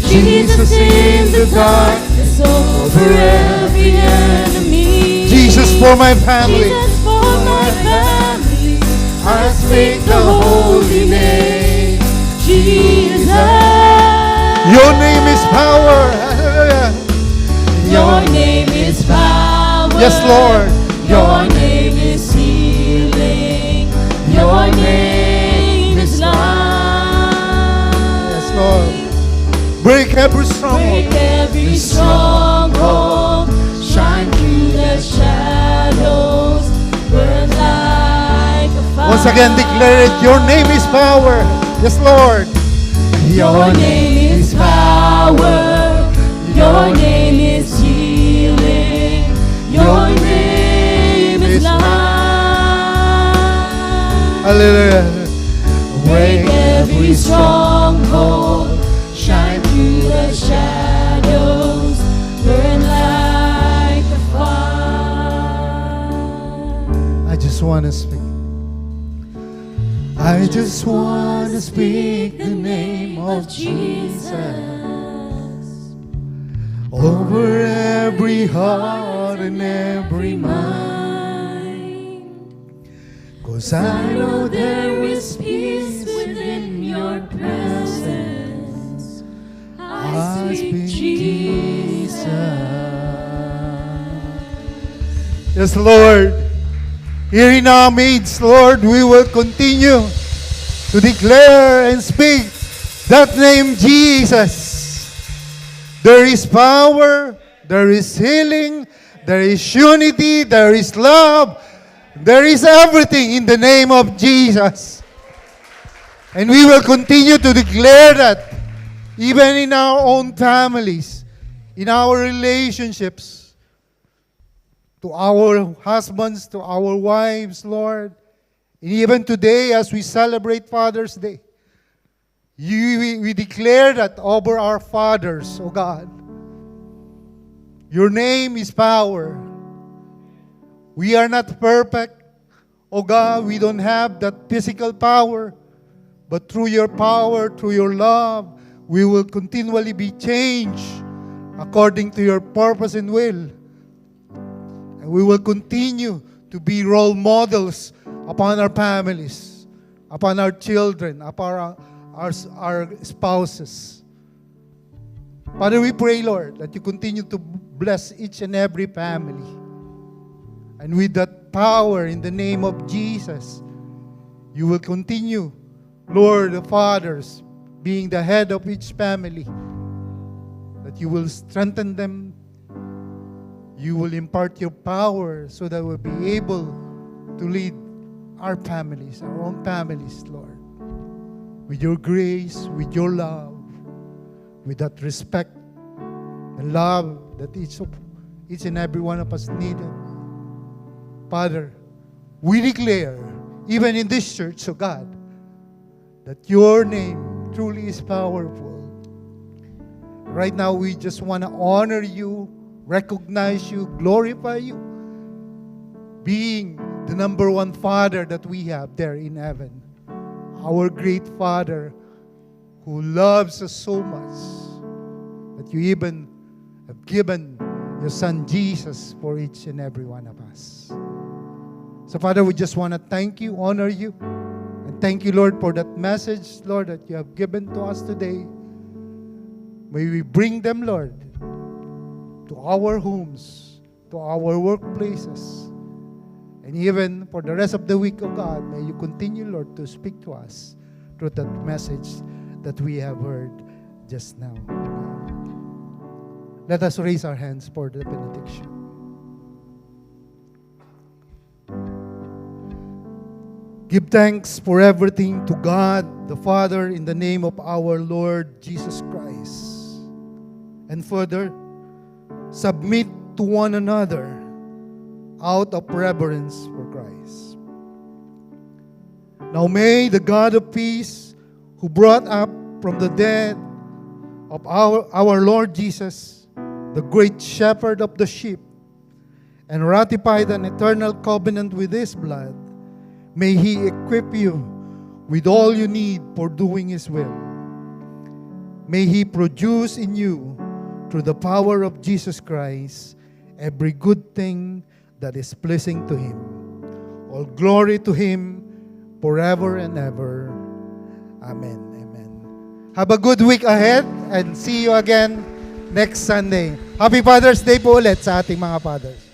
Jesus in the darkness over every enemy. Jesus for my family. Jesus for my family. I speak the holy name, Jesus. Your name is power. Hallelujah. Your name is power. Yes, Lord. Your name is healing. Your name is life. Yes, Lord. Break every stronghold. Break every stronghold. Shine through the shadows. Burn like a fire. Once again, declare it. Your name is power. Yes, Lord. Your name is power. Your name is healing. Your name is life. Hallelujah. Break every stronghold. Shine through the shadows. Burn like a fire. I just want to speak. I just want to speak the name of Jesus over every heart and every mind. 'Cause I know there is peace within your presence. I speak Jesus. Yes, Lord. Here in our midst, Lord, we will continue to declare and speak that name, Jesus. There is power, there is healing, there is unity, there is love, there is everything in the name of Jesus. And we will continue to declare that even in our own families, in our relationships, to our husbands, to our wives, Lord. And even today, as we celebrate Father's Day, we declare that over our fathers, O God. Your name is power. We are not perfect, O God. We don't have that physical power. But through your power, through your love, we will continually be changed according to your purpose and will. And we will continue to be role models upon our families, upon our children, upon our spouses. Father, we pray, Lord, that you continue to bless each and every family. And with that power in the name of Jesus, you will continue, Lord, the fathers, being the head of each family, that you will strengthen them. You will impart your power so that we'll be able to lead our families, our own families, Lord, with your grace, with your love, with that respect and love that each and every one of us needed. Father, we declare, even in this church, oh God, that your name truly is powerful. Right now, we just want to honor you, recognize you, glorify you, being the number one Father that we have there in heaven. Our great Father who loves us so much that you even have given your Son Jesus for each and every one of us. So Father, we just want to thank you, honor you, and thank you, Lord, for that message, Lord, that you have given to us today. May we bring them, Lord, to our homes, to our workplaces, and even for the rest of the week, oh God, may you continue, Lord, to speak to us through that message that we have heard just now. Let us raise our hands for the benediction. Give thanks for everything to God, the Father, in the name of our Lord Jesus Christ. And further, submit to one another out of reverence for Christ. Now may the God of peace, who brought up from the dead of our Lord Jesus, the great shepherd of the sheep, and ratified an eternal covenant with his blood, may he equip you with all you need for doing his will. May he produce in you, through the power of Jesus Christ, every good thing that is pleasing to him. All glory to him forever and ever. Amen. Amen. Have a good week ahead and see you again next Sunday. Happy Father's Day po ulit sa ating mga fathers.